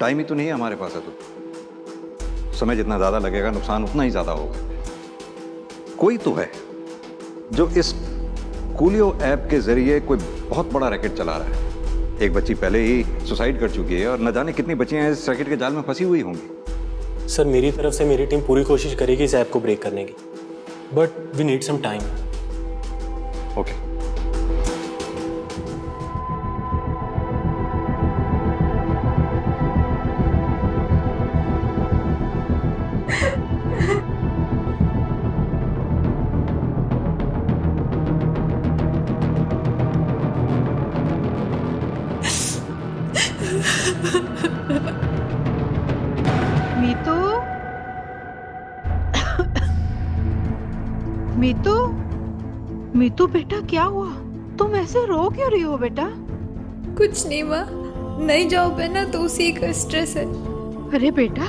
टाइम ही तो नहीं है हमारे पास अतुल। समय जितना ज़्यादा लगेगा नुकसान उतना ही ज़्यादा होगा। कोई तो है जो इस कूलियो ऐप के जरिए कोई बहुत बड़ा रैकेट चला रहा है। एक बच्ची पहले ही सुसाइड कर चुकी है और न जाने कितनी बच्चियां इस रैकेट के जाल में फंसी हुई होंगी। सर, मेरी तरफ से मेरी टीम पूरी कोशिश करेगी इस ऐप को ब्रेक करने की, but we need some time. Okay. Meetu, Meetu, Meetu बेटा क्या हुआ? तुम ऐसे रो क्यों रही हो बेटा? कुछ नहीं माँ, नहीं जॉब है ना तो उसी का स्ट्रेस है। अरे बेटा,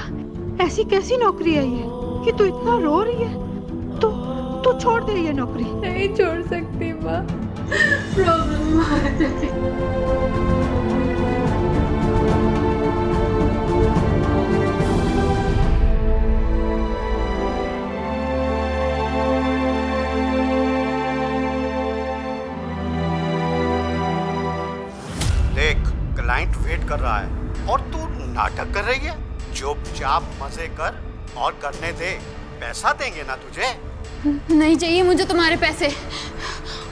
ऐसी कैसी नौकरी है ये कि तू इतना रो रही है? तू छोड़ दे ये नौकरी। नहीं छोड़ सकती माँ, प्रॉब्लम आ जाती। देख, क्लाइंट वेट कर रहा है और तू नाटक कर रही है। चुपचाप मजे कर और करने दे, पैसा देंगे ना तुझे। नहीं चाहिए मुझे तुम्हारे पैसे,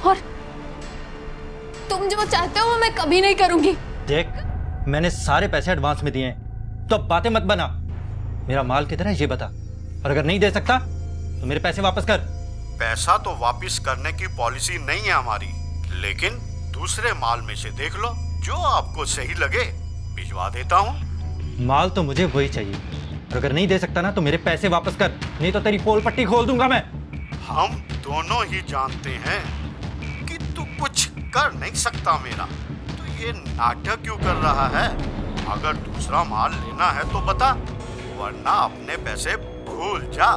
और तुम जो चाहते हो वो मैं कभी नहीं करूंगी। देख, मैंने सारे पैसे एडवांस में दिए हैं, तो अब बातें मत बना। मेरा माल किधर है ये बता, और अगर नहीं दे सकता तो मेरे पैसे वापस कर। पैसा तो वापस करने की पॉलिसी नहीं है हमारी, लेकिन दूसरे माल में से देख लो, जो आपको सही लगे भिजवा देता हूँ। माल तो मुझे वही चाहिए, और अगर नहीं दे सकता ना तो मेरे पैसे वापस कर, नहीं तो तेरी पोल पट्टी खोल दूंगा मैं। हम दोनों ही जानते हैं कि तू कुछ कर नहीं सकता मेरा, तो ये नाटक क्यों कर रहा है? अगर दूसरा माल लेना है तो बता, वरना अपने पैसे भूल जा।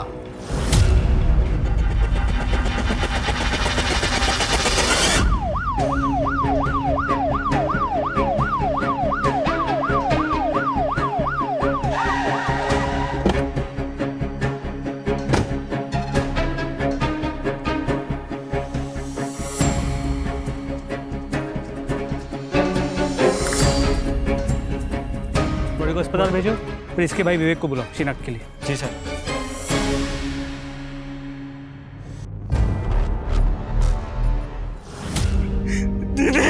बड़े को अस्पताल भेजो, फिर इसके भाई विवेक को बुलाओ शिनाख्त के लिए। जी सर। दीदी,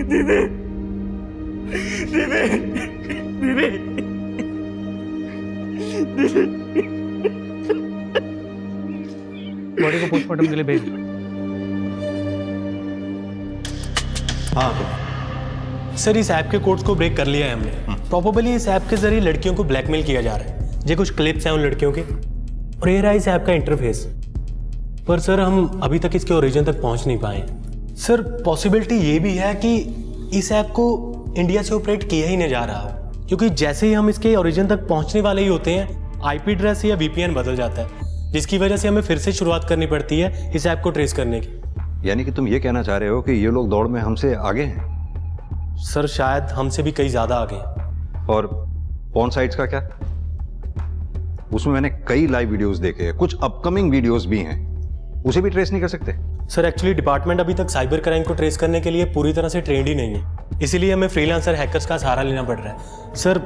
दीदी, दीदी, दीदी, दीदी। बॉडी को पोस्टमार्टम के लिए भेज दो। हाँ सर, इस ऐप के कोड्स को ब्रेक कर लिया है हमने। प्रोबेबली इस ऐप के जरिए लड़कियों को ब्लैकमेल किया जा रहा है। ये कुछ क्लिप्स हैं उन लड़कियों के, और ये रहा इस ऐप का इंटरफेस। पर सर, हम अभी तक इसके ओरिजिन तक पहुंच नहीं पाए। सर, पॉसिबिलिटी ये भी है कि इस ऐप को इंडिया से ऑपरेट किया ही नहीं जा रहा है, क्योंकि जैसे ही हम इसके ओरिजिन तक पहुंचने वाले ही होते हैं, आईपी एड्रेस या वीपीएन बदल जाता है, जिसकी वजह से हमें फिर से शुरुआत करनी पड़ती है इस ऐप को ट्रेस करने की। यानी कि तुम ये कहना चाह रहे हो कि ये लोग दौड़ में हमसे आगे हैं? सर, शायद हमसे भी कई ज्यादा आगे हैं। और पॉर्न साइट्स का क्या? उसमें मैंने कई लाइव वीडियोस देखे हैं, कुछ अपकमिंग वीडियोस भी हैं, उसे भी ट्रेस नहीं कर सकते? सर, एक्चुअली डिपार्टमेंट अभी तक साइबर क्राइम को ट्रेस करने के लिए पूरी तरह से ट्रेंड ही नहीं है, इसीलिए हमें फ्रीलांसर हैकर्स का सहारा लेना पड़ रहा है। सर,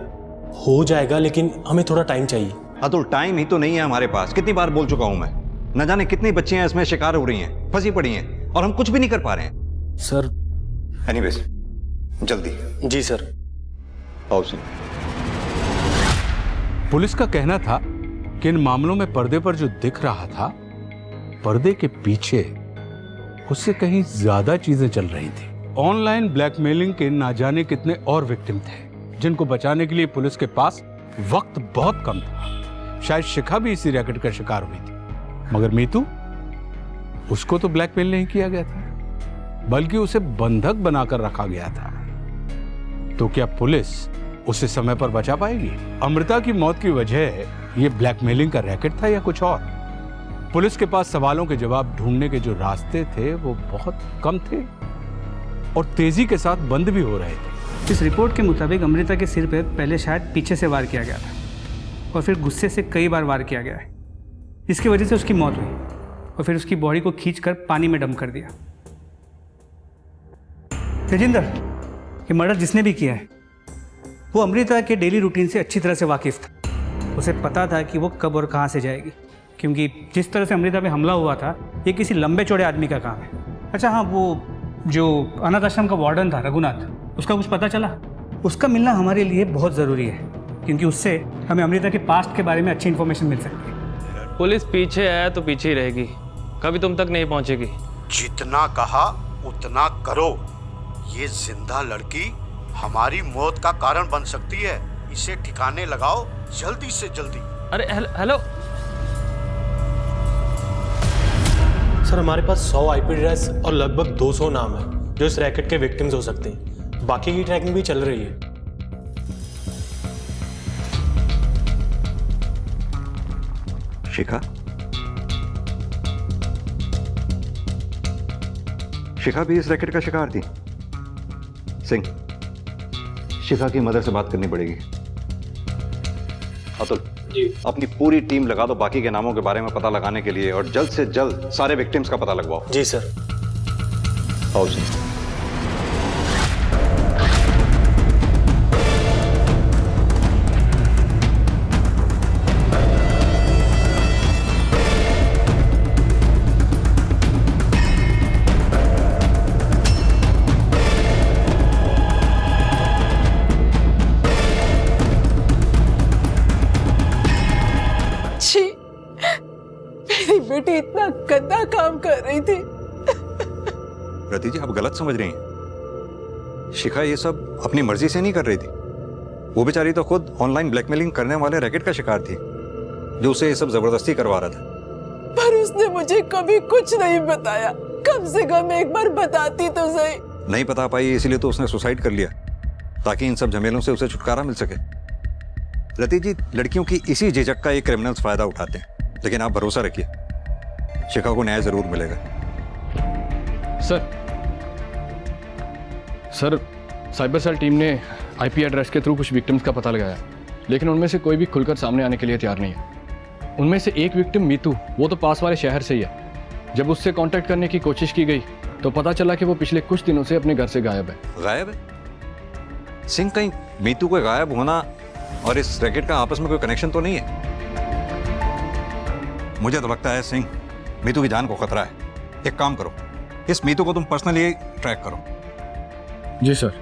हो जाएगा, लेकिन हमें थोड़ा टाइम चाहिए। अतुल, टाइम ही तो नहीं है हमारे पास। कितनी बार बोल चुका हूं मैं, न जाने कितनी बच्चियां इसमें शिकार हो रही हैं, फंसी पड़ी हैं, और हम कुछ भी नहीं कर पा रहे हैं। सर एनीवेज, जल्दी। जी सर। आओ सिंह। पुलिस का कहना था कि इन मामलों में पर्दे पर जो दिख रहा था, पर्दे के पीछे उससे कहीं ज्यादा चीजें चल रही थी। ऑनलाइन ब्लैकमेलिंग के ना जाने कितने और विक्टिम थे जिनको बचाने के लिए पुलिस के पास वक्त बहुत कम था। शायद शिखा भी इसी रैकेट का शिकार हुई थी, मगर मीतू, उसको तो ब्लैकमेल नहीं किया गया था, बल्कि उसे बंधक बनाकर रखा गया था। तो क्या पुलिस उसे समय पर बचा पाएगी? अमृता की मौत की वजह ये ब्लैकमेलिंग का रैकेट था या कुछ और? पुलिस के पास सवालों के जवाब ढूंढने के जो रास्ते थे वो बहुत कम थे और तेजी के साथ बंद भी हो रहे थे। इस रिपोर्ट के मुताबिक अमृता के सिर पे पहले शायद पीछे से वार किया गया था और फिर गुस्से से कई बार वार किया गया है, जिसकी वजह से उसकी मौत हुई और फिर उसकी बॉडी को खींचकर पानी में डंप कर दिया। तेजिंदर, ये मर्डर जिसने भी किया है वो अमृता के डेली रूटीन से अच्छी तरह से वाकिफ था। उसे पता था कि वो कब और कहाँ से जाएगी, क्योंकि जिस तरह से अमृता पे हमला हुआ था ये किसी लंबे चौड़े आदमी का काम है। अच्छा हाँ, वो जो अनाथ आश्रम का वार्डन था रघुनाथ, उसका कुछ पता चला? उसका मिलना हमारे लिए बहुत ज़रूरी है, क्योंकि उससे हमें अमृता के पास्ट के बारे में अच्छी इन्फॉर्मेशन मिल सकती है। पुलिस पीछे है तो पीछे ही रहेगी, कभी तुम तक नहीं पहुंचेगी। जितना कहा उतना करो। ये जिंदा लड़की हमारी मौत का कारण बन सकती है, इसे ठिकाने लगाओ जल्दी से जल्दी। अरे हेलो सर, हमारे पास 100 आईपी एड्रेस और लगभग 200 नाम है जो इस रैकेट के विक्टिम्स हो सकते हैं। बाकी की ट्रैकिंग भी चल रही है। शिखा, शिखा भी इस रैकेट का शिकार थी। सिंह, शिखा की मदर से बात करनी पड़ेगी। अतुल जी, अपनी पूरी टीम लगा दो बाकी के नामों के बारे में पता लगाने के लिए, और जल्द से जल्द सारे विक्टिम्स का पता लगवाओ। जी सर। आओ सिंह। मेरी बेटी इतना गंदा काम कर रही थी। रति जी, आप गलत समझ रही हैं। शिखा ये सब अपनी मर्जी से नहीं कर रही थी। वो बेचारी तो खुद ऑनलाइन ब्लैकमेलिंग करने वाले रैकेट का शिकार थी जो उसे ये सब जबरदस्ती करवा रहा था। पर उसने मुझे कभी कुछ नहीं बताया। कम से कम एक बार बताती तो सही। नहीं बता पाई, इसलिए तो उसने सुसाइड कर लिया ताकि इन सब झमेलों से उसे छुटकारा मिल सके। रति जी, लड़कियों की इसी झिझक का ये क्रिमिनल्स फायदा उठाते हैं, लेकिन आप भरोसा रखिए, शिखा को न्याय जरूर मिलेगा। सर, साइबर सेल टीम ने आईपी एड्रेस के थ्रू कुछ विक्टिम्स का पता लगाया, लेकिन उनमें से कोई भी खुलकर सामने आने के लिए तैयार नहीं है। उनमें से एक विक्टिम मीतू, वो तो पास वाले शहर से ही है। जब उससे कांटेक्ट करने की कोशिश की गई तो पता चला कि वो पिछले कुछ दिनों से अपने घर से गायब है। गायब है? सिंह, कहीं मीतू को गायब होना और इस रैकेट का आपस में कोई कनेक्शन तो नहीं है? मुझे तो लगता है सिंह, मीतू की जान को खतरा है। एक काम करो, इस मीतू को तुम पर्सनली ट्रैक करो। जी सर।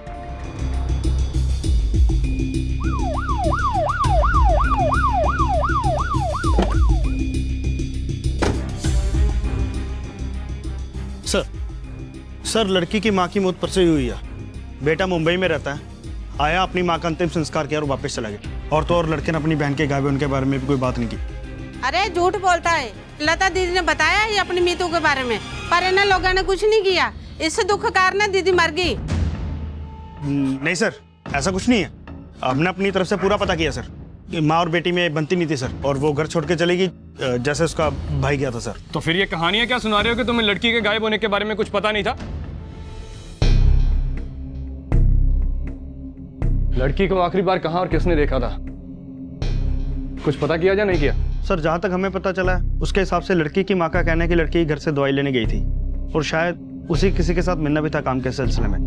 सर, लड़की की माँ की मौत परसों ही हुई है। बेटा मुंबई में रहता है, आया, अपनी माँ का अंतिम संस्कार किया और वापस चला गया। और तो और लड़के ने अपनी बहन के गायब होने के बारे में भी कोई बात नहीं की। अरे झूठ बोलता है। लता दीदी ने बताया ही अपनी मीतू के बारे में, पर इन लोगों ने कुछ नहीं किया। इससे दुख कारण दीदी मर गई। नहीं सर, ऐसा कुछ नहीं है। हमने अपनी तरफ से पूरा पता किया सर। माँ और बेटी में बनती नहीं थी सर, और वो घर छोड़ के चलेगी जैसे उसका भाई गया था सर। तो फिर ये कहानियां क्या सुना रहे हो कि तुम्हें लड़की के गायब होने के बारे में कुछ पता नहीं था? लड़की को आखिरी बार कहां और किसने देखा था, कुछ पता किया या नहीं किया? सर, जहाँ तक हमें पता चला है उसके हिसाब से लड़की की माँ का कहना है कि लड़की घर से दवाई लेने गई थी और शायद उसी किसी के साथ मिलना भी था काम के सिलसिले में।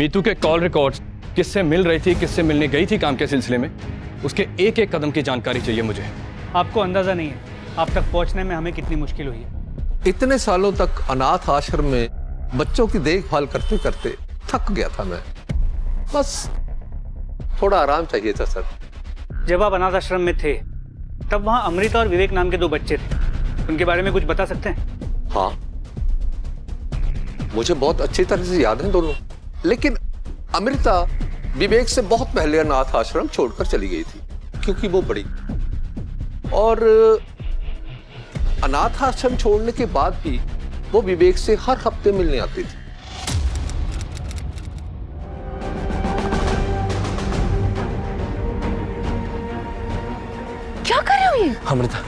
मीतू के कॉल रिकॉर्ड्स, किससे मिल रही थी, किससे मिलने गई थी काम के सिलसिले में, उसके एक एक कदम की जानकारी चाहिए मुझे। आपको अंदाज़ा नहीं है आप तक पहुंचने में हमें कितनी मुश्किल हुई है। इतने सालों तक अनाथ आश्रम में बच्चों की देखभाल करते करते थक गया था मैं। बस थोड़ा आराम चाहिए था सर। जब आप अनाथ आश्रम में थे तब वहाँ अमृता और विवेक नाम के 2 बच्चे थे, उनके बारे में कुछ बता सकते हैं? हाँ, मुझे बहुत अच्छी तरह से याद है दोनों। लेकिन अमृता विवेक से बहुत पहले अनाथ आश्रम छोड़कर चली गई थी क्योंकि वो बड़ी, और अनाथ आश्रम छोड़ने के बाद भी वो विवेक से हर हफ्ते मिलने आती थी। क्या कर रहे हो ये? अमृता,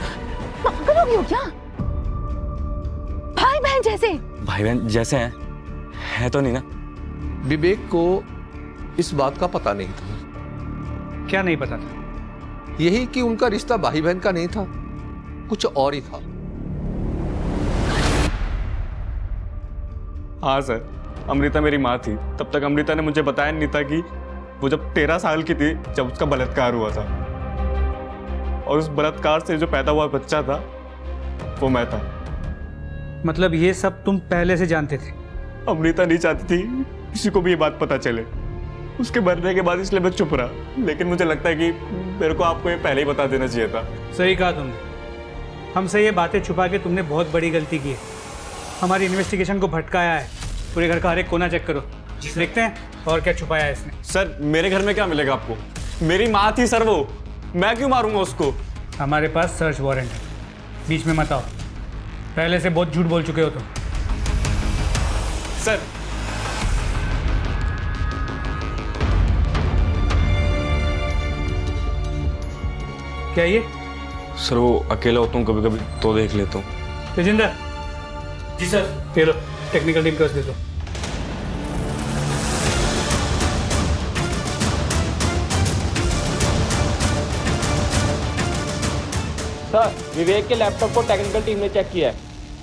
पागल हो गए हो क्या? भाई बहन जैसे। भाई बहन जैसे हैं, है तो नहीं ना? विवेक को इस बात का पता नहीं था। क्या नहीं पता था? यही कि उनका रिश्ता भाई बहन का नहीं था, कुछ और ही था। हाँ सर, अमृता मेरी माँ थी। तब तक अमृता ने मुझे बताया नहीं था कि वो जब 13 साल की थी जब उसका बलात्कार हुआ था, और उस बलात्कार से जो पैदा हुआ बच्चा था वो मैं था। मतलब ये सब तुम पहले से जानते थे? अमृता नहीं चाहती थी किसी को भी ये बात पता चले, उसके मरने के बाद, इसलिए मैं चुप रहा। लेकिन मुझे लगता है कि मेरे को आपको ये पहले ही बता देना चाहिए था। सही कहा तुमने। हमसे ये बातें छुपा के तुमने बहुत बड़ी गलती की है। हमारी इन्वेस्टिगेशन को भटकाया है। पूरे घर का हर एक कोना चेक करो, देखते हैं और क्या छुपाया है इसने। सर, मेरे घर में क्या मिलेगा आपको? मेरी माँ थी सर वो, मैं क्यों मारूंगा उसको? हमारे पास सर्च वारंट है, बीच में मत आओ। पहले से बहुत झूठ बोल चुके हो तुम। सर, क्या ये? सर वो अकेला होता हूँ कभी कभी तो देख लेता हूँ। तेजिंदर। जी सर। ये लो, टेक्निकल टीम को दे दो। सर, विवेक के लैपटॉप को टेक्निकल टीम ने चेक किया है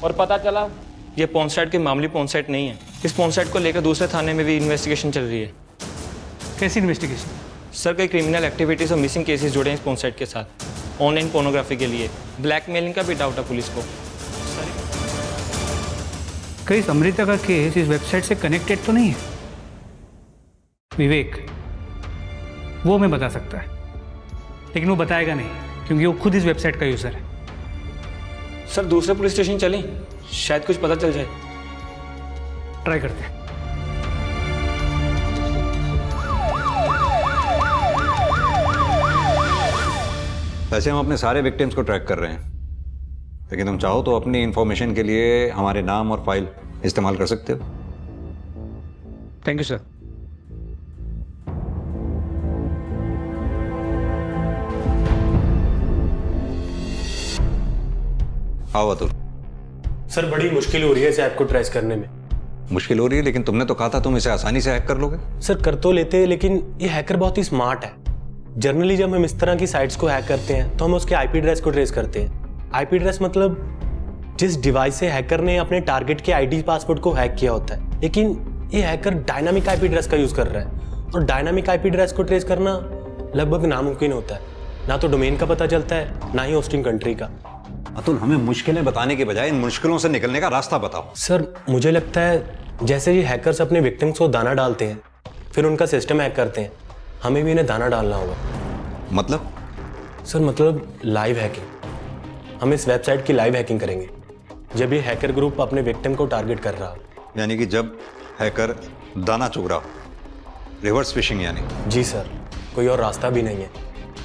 और पता चला ये पॉन्साइट की मामूली पॉन्साइट नहीं है। इस पॉन्साइट को लेकर दूसरे थाने में भी इन्वेस्टिगेशन चल रही है। कैसी इन्वेस्टिगेशन? सर, कई क्रिमिनल एक्टिविटीज और मिसिंग केसेस जुड़े हैं इस पॉन्साइट के साथ। ऑनलाइन पोर्नोग्राफी के लिए ब्लैकमेलिंग का भी डाउट है पुलिस को। कहीं अमृता का केस इस वेबसाइट से कनेक्टेड तो नहीं है? विवेक वो हमें बता सकता है, लेकिन वो बताएगा नहीं क्योंकि वो खुद इस वेबसाइट का यूजर है। सर, दूसरे पुलिस स्टेशन चलें, शायद कुछ पता चल जाए। ट्राई करते हैं। वैसे हम अपने सारे विक्टिम्स को ट्रैक कर रहे हैं, लेकिन तुम चाहो तो अपनी इंफॉर्मेशन के लिए हमारे नाम और फाइल इस्तेमाल कर सकते हो। Thank you sir. आओ अतुल। सर, बड़ी मुश्किल हो रही है इस ऐप को ट्रेस करने में। मुश्किल हो रही है, लेकिन तुमने तो कहा था तुम इसे आसानी से हैक कर लोगे। सर, कर तो लेते हैं, लेकिन ये हैकर बहुत ही स्मार्ट है। जनरली जब हम इस तरह की साइट्स को हैक करते हैं तो हम उसके आईपी एड्रेस को ट्रेस करते हैं। आईपी एड्रेस मतलब जिस डिवाइस से हैकर ने अपने टारगेट के आईडी पासवर्ड को हैक किया होता है। लेकिन ये हैकर डायनामिक आईपी एड्रेस का यूज कर रहा है, और डायनामिक आईपी एड्रेस को ट्रेस करना लगभग नामुमकिन होता है। ना तो डोमेन का पता चलता है, ना ही होस्टिंग कंट्री का। अतुल, हमें मुश्किलें बताने के बजाय इन मुश्किलों से निकलने का रास्ता बताओ। सर, मुझे लगता है जैसे ये हैकर्स अपने विक्टिम्स को दाना डालते हैं, फिर उनका सिस्टम हैक करते हैं, हमें भी इन्हें दाना डालना होगा। मतलब? सर, मतलब लाइव हैकिंग। हम इस वेबसाइट की लाइव हैकिंग करेंगे जब ये हैकर ग्रुप अपने विक्टिम को टारगेट कर रहा हो। यानी कि जब हैकर दाना चुग रहा हो, रिवर्स फिशिंग यानी? जी सर, कोई और रास्ता भी नहीं है।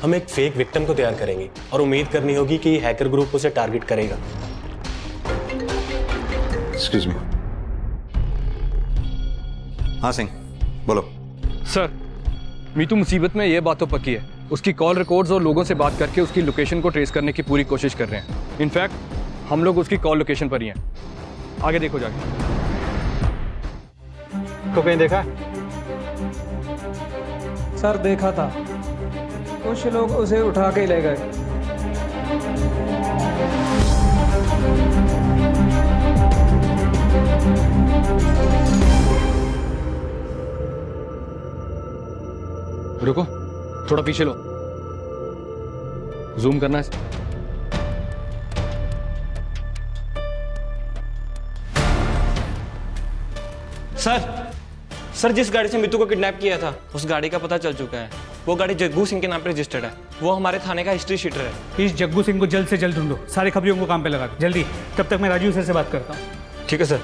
हम एक फेक विक्टिम को तैयार करेंगे और उम्मीद करनी होगी कि ये हैकर ग्रुप उसे टारगेट करेगा। Excuse me. हाँ सिंह, बोलो। सर, मीतू मुसीबत में ये बात तो पक्की है। उसकी कॉल रिकॉर्ड्स और लोगों से बात करके उसकी लोकेशन को ट्रेस करने की पूरी कोशिश कर रहे हैं। इनफैक्ट हम लोग उसकी कॉल लोकेशन पर ही हैं। आगे देखो जाके। तो कहीं देखा? सर, देखा था, कुछ लोग उसे उठा के ले गए। रुको, थोड़ा पीछे लो, जूम करना है। सर जिस गाड़ी से मितू को किडनैप किया था उस गाड़ी का पता चल चुका है। वो गाड़ी जग्गू सिंह के नाम पे रजिस्टर्ड है। वो हमारे थाने का हिस्ट्री शीटर है। इस जग्गू सिंह को जल्द से जल्द ढूंढो, सारे खबरियों को काम पे लगा दो जल्दी। तब तक मैं राजीव सर से बात करता हूँ। ठीक है सर।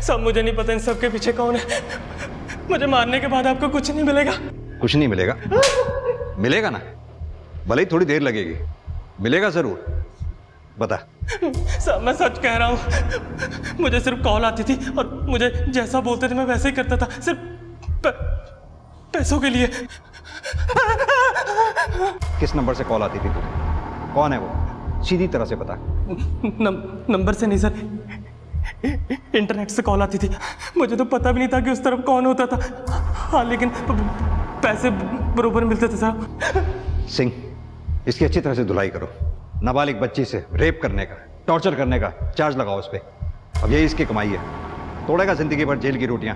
साहब मुझे नहीं पता इन सब के पीछे कौन है। मुझे मारने के बाद आपको कुछ नहीं मिलेगा। कुछ नहीं मिलेगा? मिलेगा ना, भले ही थोड़ी देर लगेगी, मिलेगा जरूर। बता। साहब मैं सच कह रहा हूँ। मुझे सिर्फ कॉल आती थी और मुझे जैसा बोलते थे मैं वैसे ही करता था, सिर्फ पैसों के लिए। किस नंबर से कॉल आती थी तुझे? कौन है वो? सीधी तरह से बता। नंबर से नहीं सर, इंटरनेट से कॉल आती थी। मुझे तो पता भी नहीं था कि उस तरफ कौन होता था। हाँ लेकिन पैसे बरोबर मिलते थे साहब। सिंह, इसकी अच्छी तरह से धुलाई करो। नाबालिग बच्ची से रेप करने का, टॉर्चर करने का चार्ज लगाओ उस पर। अब यही इसकी कमाई है, तोड़ेगा जिंदगी भर जेल की रोटियां।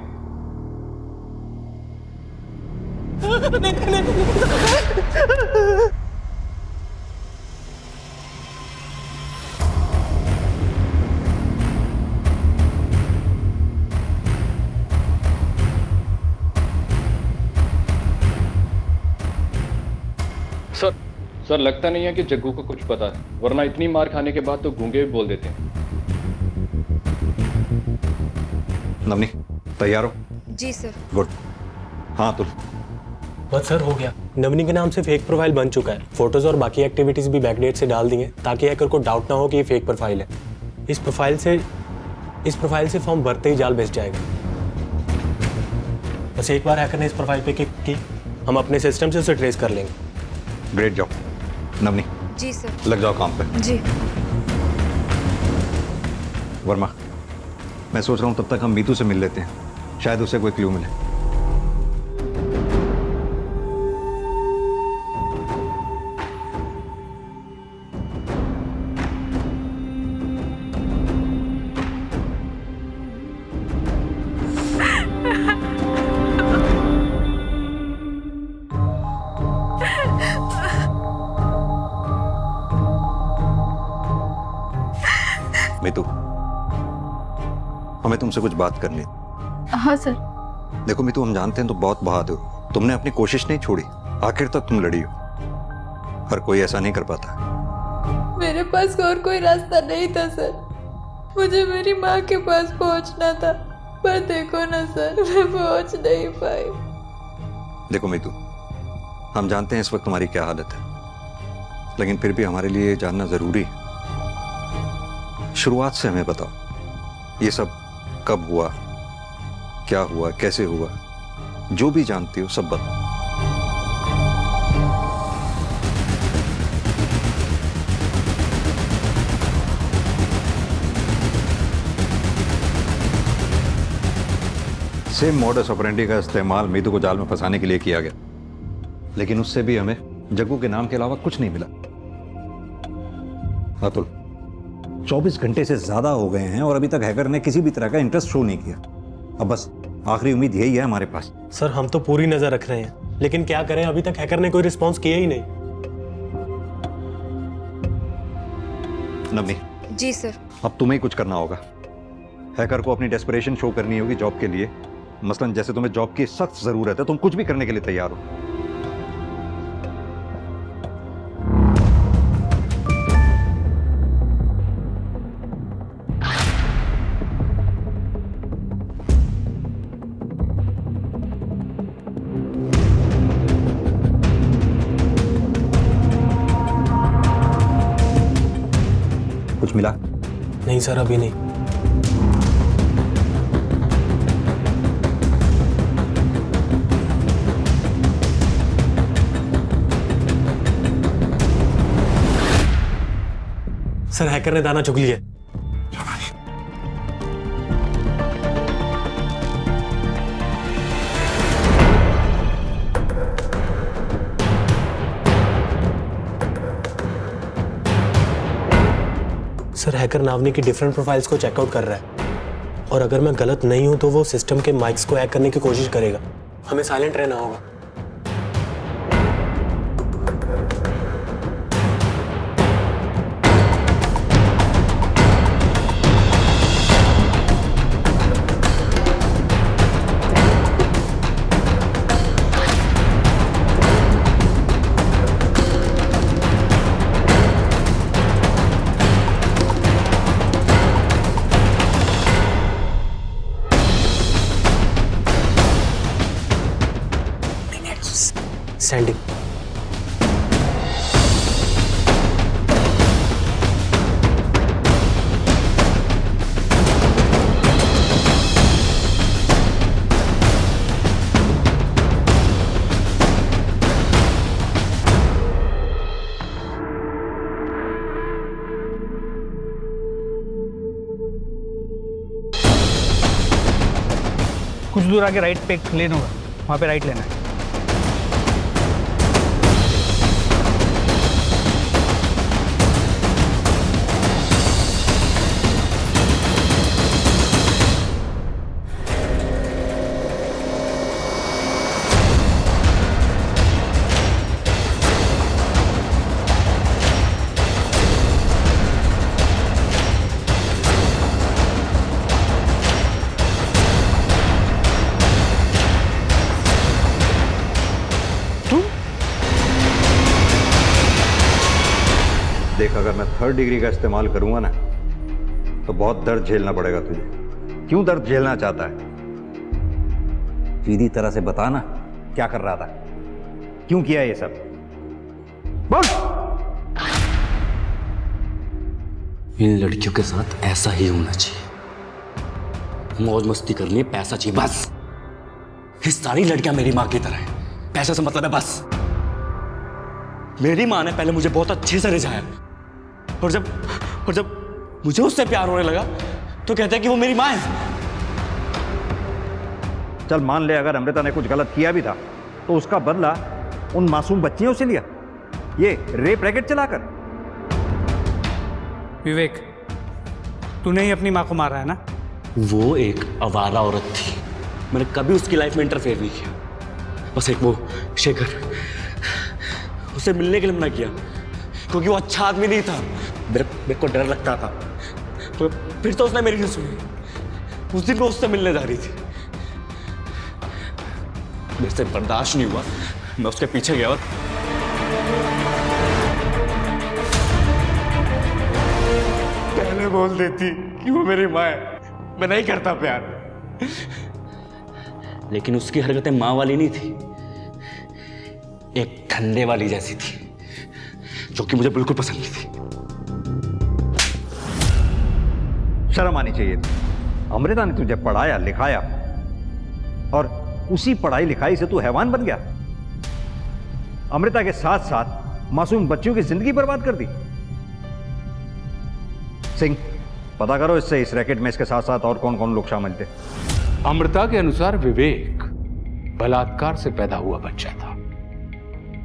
सर लगता नहीं है कि जग्गू को कुछ पता है, वरना इतनी मार खाने के बाद तो गूंगे भी बोल देते हैं। नवनी तैयार हो? जी सर। गुड। हाँ तुम? बस सर हो गया। नवनी के नाम से फेक प्रोफाइल बन चुका है। फोटोज और बाकी एक्टिविटीज भी बैकडेट से डाल दी हैं ताकि हैकर को डाउट ना हो कि ये फेक प्रोफाइल है। इस प्रोफाइल से फॉर्म भरते ही जाल बेच जाएगा। बस एक बार हैकर ने इस प्रोफाइल पे क्लिक की, हम अपने सिस्टम से उसे ट्रेस कर लेंगे। Great job. Navni ji sir. लग जाओ काम पे। जी। वर्मा, मैं सोच रहा हूँ तब तक हम मीतू से मिल लेते हैं, शायद उसे कोई क्लू मिले। मीतू, हमें तुमसे कुछ बात करनी। हाँ सर। देखो मीतू, हम जानते हैं तुम बहुत बहादुर हो, तुमने अपनी कोशिश नहीं छोड़ी, आखिर तक तुम लड़ी हो। हर कोई ऐसा नहीं कर पाता। मेरे पास और कोई रास्ता नहीं था सर, मुझे मेरी माँ के पास पहुंचना था, पर देखो ना सर, मैं पहुंच नहीं पाई। देखो मीतू, हम जानते हैं इस वक्त तुम्हारी क्या हालत है, लेकिन फिर भी हमारे लिए जानना जरूरी है। शुरुआत से हमें बताओ, ये सब कब हुआ, क्या हुआ, कैसे हुआ, जो भी जानती हो सब बताओ। सेम मॉडस ऑपरेंडी का इस्तेमाल मीतू को जाल में फंसाने के लिए किया गया, लेकिन उससे भी हमें जग्गू के नाम के अलावा कुछ नहीं मिला। अतुल, 24 घंटे से ज्यादा हो गए हैं और अभी तक हैकर ने किसी भी तरह का इंटरेस्ट शो नहीं किया। अब बस आखिरी उम्मीद यही है हमारे पास। सर हम तो पूरी नजर रख रहे हैं, लेकिन क्या करें, अभी तक हैकर ने कोई रिस्पॉन्स किया ही नहीं। नवनी। जी सर। अब तुम्हें ही कुछ करना होगा। हैकर को अपनी डेस्परेशन शो करनी होगी जॉब के लिए। मसलन जैसे तुम्हें जॉब की सख्त जरूरत है, तुम कुछ भी करने के लिए तैयार हो। मिला? नहीं सर, अभी नहीं। सर हैकर ने दाना चुग लिया। सर हैकर नावनी की डिफरेंट प्रोफाइल्स को चेकआउट कर रहा है और अगर मैं गलत नहीं हूं तो वो सिस्टम के माइक्स को हैक करने की कोशिश करेगा। हमें साइलेंट रहना होगा। सेंडिंग। कुछ दूर आगे राइट पे एक लेन होगा, वहाँ पे राइट लेना है। देख, अगर मैं 3rd डिग्री का इस्तेमाल करूंगा ना तो बहुत दर्द झेलना पड़ेगा तुझे। क्यों दर्द झेलना चाहता है? सीधी तरह से बता ना, क्या कर रहा था, क्यों किया ये सब, बोल। इन लड़कियों के साथ ऐसा ही होना चाहिए। मौज मस्ती करनी है, पैसा चाहिए बस। ये सारी लड़कियां मेरी माँ की तरह हैं। पैसे से मतलब है बस। मेरी माँ ने पहले मुझे बहुत अच्छे से रिझाया और जब मुझे उससे प्यार होने लगा तो कहते हैं कि वो मेरी माँ है। चल मान ले अगर अमृता ने कुछ गलत किया भी था तो उसका बदला उन मासूम बच्चियों से लिया, ये रेप रैकेट चलाकर। विवेक, तूने ही अपनी माँ को मारा है ना? वो एक आवारा औरत थी, मैंने कभी उसकी लाइफ में इंटरफेयर नहीं किया। बस एक वो शेखर, उसे मिलने के लिए मना किया क्योंकि वो अच्छा आदमी नहीं था। मेरे को डर लगता था, तो फिर तो उसने मेरी नहीं सुनी। उस दिन वो उससे मिलने जा रही थी, मेरे से बर्दाश्त नहीं हुआ, मैं उसके पीछे गया और पहले बोल देती कि वो मेरी माँ है, मैं नहीं करता प्यार। लेकिन उसकी हरकतें माँ वाली नहीं थी, एक ठंडे वाली जैसी थी, जो कि मुझे बिल्कुल पसंद नहीं थी। शर्म आनी चाहिए थी। अमृता ने तुझे पढ़ाया लिखाया और उसी पढ़ाई लिखाई से तू हैवान बन गया। अमृता के साथ साथ मासूम बच्चियों की जिंदगी बर्बाद कर दी। सिंह, पता करो इससे इस रैकेट में इसके साथ साथ और कौन कौन लोग शामिल थे। अमृता के अनुसार विवेक बलात्कार से पैदा हुआ बच्चा था,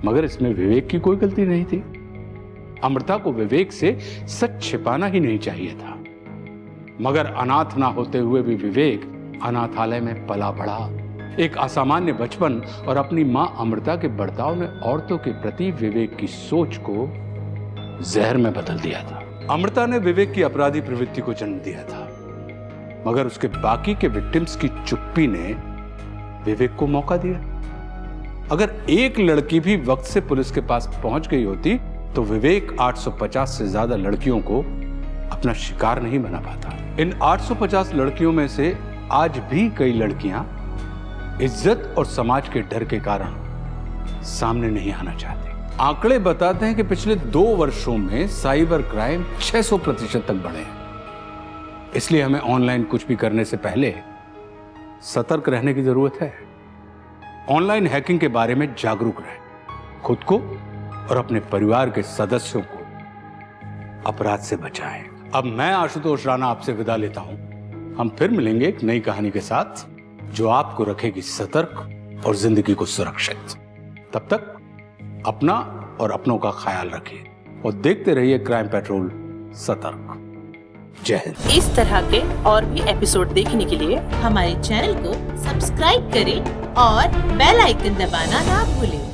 मगर इसमें विवेक की कोई गलती नहीं थी। अमृता को विवेक से सच छिपाना ही नहीं चाहिए था, मगर अनाथ ना होते हुए भी विवेक अनाथालय में पला बढ़ा। एक असामान्य बचपन और अपनी मां अमृता के बर्ताव ने औरतों के प्रति विवेक की सोच को जहर में बदल दिया था। अमृता ने विवेक की अपराधी प्रवृत्ति को जन्म दिया था, मगर उसके बाकी के विक्टिम्स की चुप्पी ने विवेक को मौका दिया। अगर एक लड़की भी वक्त से पुलिस के पास पहुंच गई होती तो विवेक 850 से ज्यादा लड़कियों को अपना शिकार नहीं बना पाता। इन 850 लड़कियों में से आज भी कई लड़कियां इज्जत और समाज के डर के कारण सामने नहीं आना चाहती। आंकड़े बताते हैं कि पिछले 2 वर्षों में साइबर क्राइम 600% तक बढ़े हैं। इसलिए हमें ऑनलाइन कुछ भी करने से पहले सतर्क रहने की जरूरत है। ऑनलाइन हैकिंग के बारे में जागरूक रहें, खुद को और अपने परिवार के सदस्यों को अपराध से बचाएं। अब मैं आशुतोष राणा आपसे विदा लेता हूं। हम फिर मिलेंगे एक नई कहानी के साथ जो आपको रखेगी सतर्क और जिंदगी को सुरक्षित। तब तक अपना और अपनों का ख्याल रखिए और देखते रहिए क्राइम पेट्रोल सतर्क। जय हिंद। इस तरह के और भी एपिसोड देखने के लिए हमारे चैनल को सब्सक्राइब करें और बेल आइकन दबाना ना भूलें।